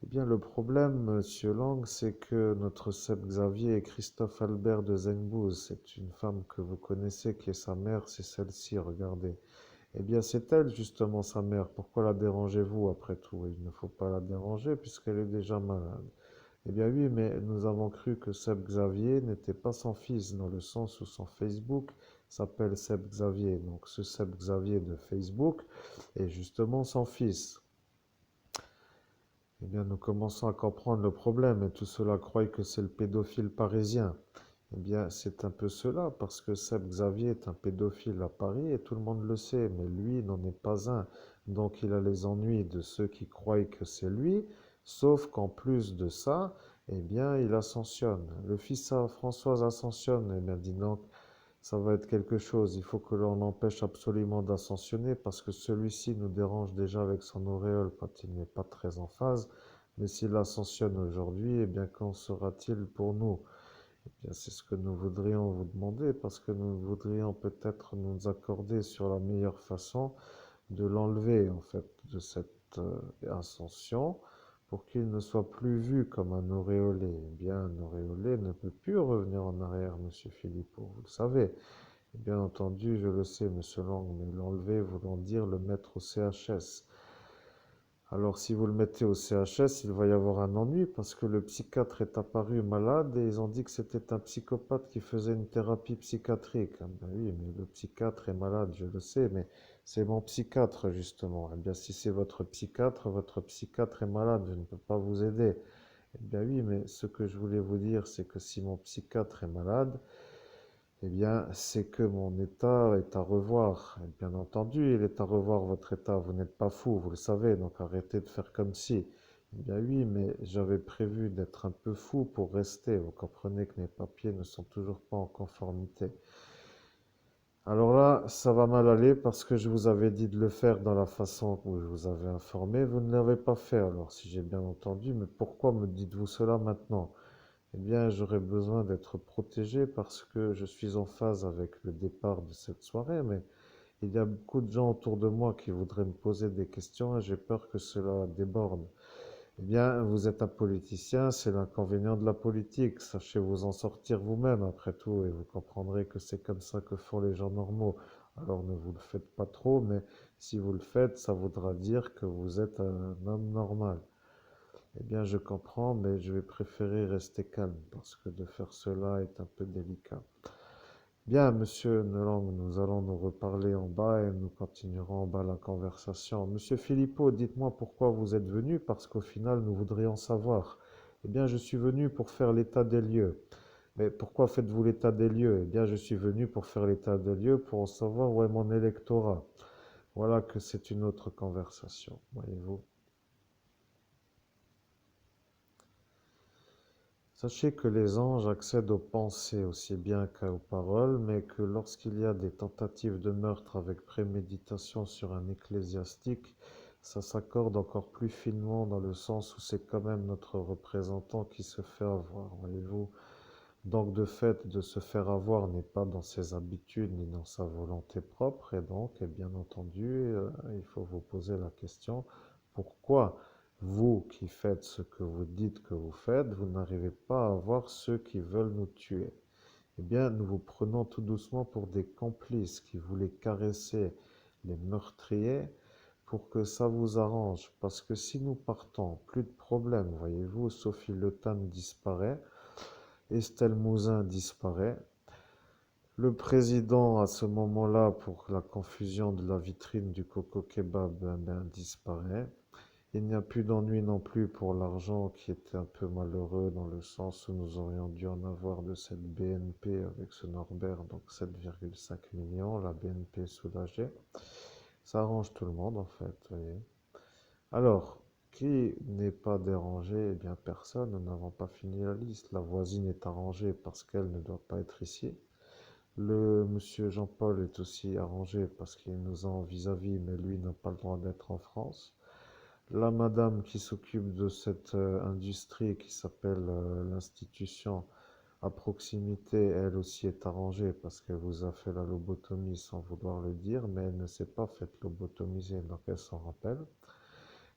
Eh bien, le problème, Monsieur Lang, c'est que notre Seb Xavier est Christophe Albert de Zengbouz. C'est une femme que vous connaissez, qui est sa mère, c'est celle-ci, regardez. Eh bien, c'est elle, justement, sa mère. Pourquoi la dérangez-vous, après tout? Il ne faut pas la déranger, puisqu'elle est déjà malade. Eh bien oui, mais nous avons cru que Seb Xavier n'était pas son fils, dans le sens où son Facebook s'appelle Seb Xavier. Donc ce Seb Xavier de Facebook est justement son fils. Eh bien, nous commençons à comprendre le problème et tout cela croit que c'est le pédophile parisien. Eh bien, c'est un peu cela, parce que Seb Xavier est un pédophile à Paris et tout le monde le sait, mais lui n'en est pas un. Donc il a les ennuis de ceux qui croient que c'est lui, sauf qu'en plus de ça, eh bien, il ascensionne. Le fils à Françoise ascensionne, eh bien, dis donc, ça va être quelque chose. Il faut que l'on empêche absolument d'ascensionner parce que celui-ci nous dérange déjà avec son auréole quand il n'est pas très en phase. Mais s'il ascensionne aujourd'hui, eh bien, qu'en sera-t-il pour nous? Eh bien, c'est ce que nous voudrions vous demander parce que nous voudrions peut-être nous accorder sur la meilleure façon de l'enlever en fait de cette ascension pour qu'il ne soit plus vu comme un auréolé. Eh bien, un auréolé ne peut plus revenir en arrière, Monsieur Philippot, vous le savez. Et bien entendu, je le sais, Monsieur Lang, mais l'enlever voulant dire le mettre au CHS. Alors, si vous le mettez au CHS, il va y avoir un ennui parce que le psychiatre est apparu malade et ils ont dit que c'était un psychopathe qui faisait une thérapie psychiatrique. Ah ben oui, mais le psychiatre est malade, je le sais, mais c'est mon psychiatre justement. Eh bien, si c'est votre psychiatre est malade, je ne peux pas vous aider. Eh bien oui, mais ce que je voulais vous dire, c'est que si mon psychiatre est malade, eh bien, c'est que mon état est à revoir. Et bien entendu, il est à revoir votre état. Vous n'êtes pas fou, vous le savez, donc arrêtez de faire comme si. Eh bien oui, mais j'avais prévu d'être un peu fou pour rester. Vous comprenez que mes papiers ne sont toujours pas en conformité. Alors là, ça va mal aller parce que je vous avais dit de le faire dans la façon où je vous avais informé. Vous ne l'avez pas fait, alors si j'ai bien entendu. Mais pourquoi me dites-vous cela maintenant? Eh bien, j'aurais besoin d'être protégé parce que je suis en phase avec le départ de cette soirée, mais il y a beaucoup de gens autour de moi qui voudraient me poser des questions et j'ai peur que cela déborde. Eh bien, vous êtes un politicien, c'est l'inconvénient de la politique. Sachez vous en sortir vous-même après tout et vous comprendrez que c'est comme ça que font les gens normaux. Alors ne vous le faites pas trop, mais si vous le faites, ça voudra dire que vous êtes un homme normal. Eh bien, je comprends, mais je vais préférer rester calme parce que de faire cela est un peu délicat. Bien, monsieur Nelang, nous allons nous reparler en bas et nous continuerons en bas la conversation. Monsieur Philippot, dites-moi pourquoi vous êtes venu parce qu'au final, nous voudrions savoir. Eh bien, je suis venu pour faire l'état des lieux. Mais pourquoi faites-vous l'état des lieux? Eh bien, je suis venu pour faire l'état des lieux pour en savoir où est mon électorat. Voilà que c'est une autre conversation, voyez-vous. Sachez que les anges accèdent aux pensées aussi bien qu'aux paroles, mais que lorsqu'il y a des tentatives de meurtre avec préméditation sur un ecclésiastique, ça s'accorde encore plus finement dans le sens où c'est quand même notre représentant qui se fait avoir, voyez-vous. Donc de fait, de se faire avoir n'est pas dans ses habitudes ni dans sa volonté propre, et donc, et bien entendu, il faut vous poser la question, pourquoi vous qui faites ce que vous dites que vous faites, vous n'arrivez pas à voir ceux qui veulent nous tuer? Eh bien, nous vous prenons tout doucement pour des complices qui voulaient caresser les meurtriers pour que ça vous arrange. Parce que si nous partons, plus de problème, voyez-vous, Sophie Le Tan disparaît, Estelle Mouzin disparaît. Le président, à ce moment-là, pour la confusion de la vitrine du Coco Kebab, disparaît. Il n'y a plus d'ennui non plus pour l'argent qui était un peu malheureux dans le sens où nous aurions dû en avoir de cette BNP avec ce Norbert, donc 7,5 millions, la BNP soulagée. Ça arrange tout le monde en fait, voyez. Alors, qui n'est pas dérangé? Eh bien, personne. Nous n'avons pas fini la liste. La voisine est arrangée parce qu'elle ne doit pas être ici. Le monsieur Jean-Paul est aussi arrangé parce qu'il nous a en vis-à-vis, mais lui n'a pas le droit d'être en France. La madame qui s'occupe de cette industrie qui s'appelle l'institution, à proximité, elle aussi est arrangée parce qu'elle vous a fait la lobotomie sans vouloir le dire, mais elle ne s'est pas faite lobotomiser, donc elle s'en rappelle.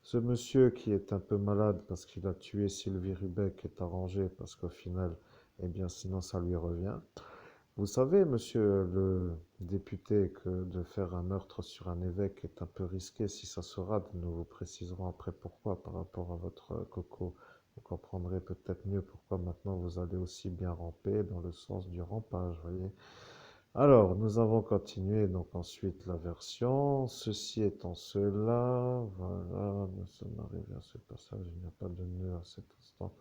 Ce monsieur qui est un peu malade parce qu'il a tué Sylvie Rubec est arrangé parce qu'au final, eh bien, sinon ça lui revient. Vous savez, monsieur le député, que de faire un meurtre sur un évêque est un peu risqué. Si ça se rate, nous vous préciserons après pourquoi par rapport à votre coco. Vous comprendrez peut-être mieux pourquoi maintenant vous allez aussi bien ramper dans le sens du rampage, voyez. Alors, nous avons continué donc ensuite la version. Ceci étant cela, voilà, nous sommes arrivés à ce passage, il n'y a pas de nœud à cet instant.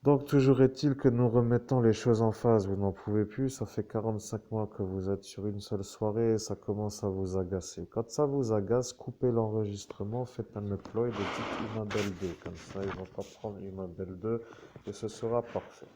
Donc, toujours est-il que nous remettons les choses en phase. Vous n'en pouvez plus, ça fait 45 mois que vous êtes sur une seule soirée et ça commence à vous agacer. Quand ça vous agace, coupez l'enregistrement, faites un upload et dites Immabel 2. Comme ça, ils vont pas prendre Immabel 2 et ce sera parfait.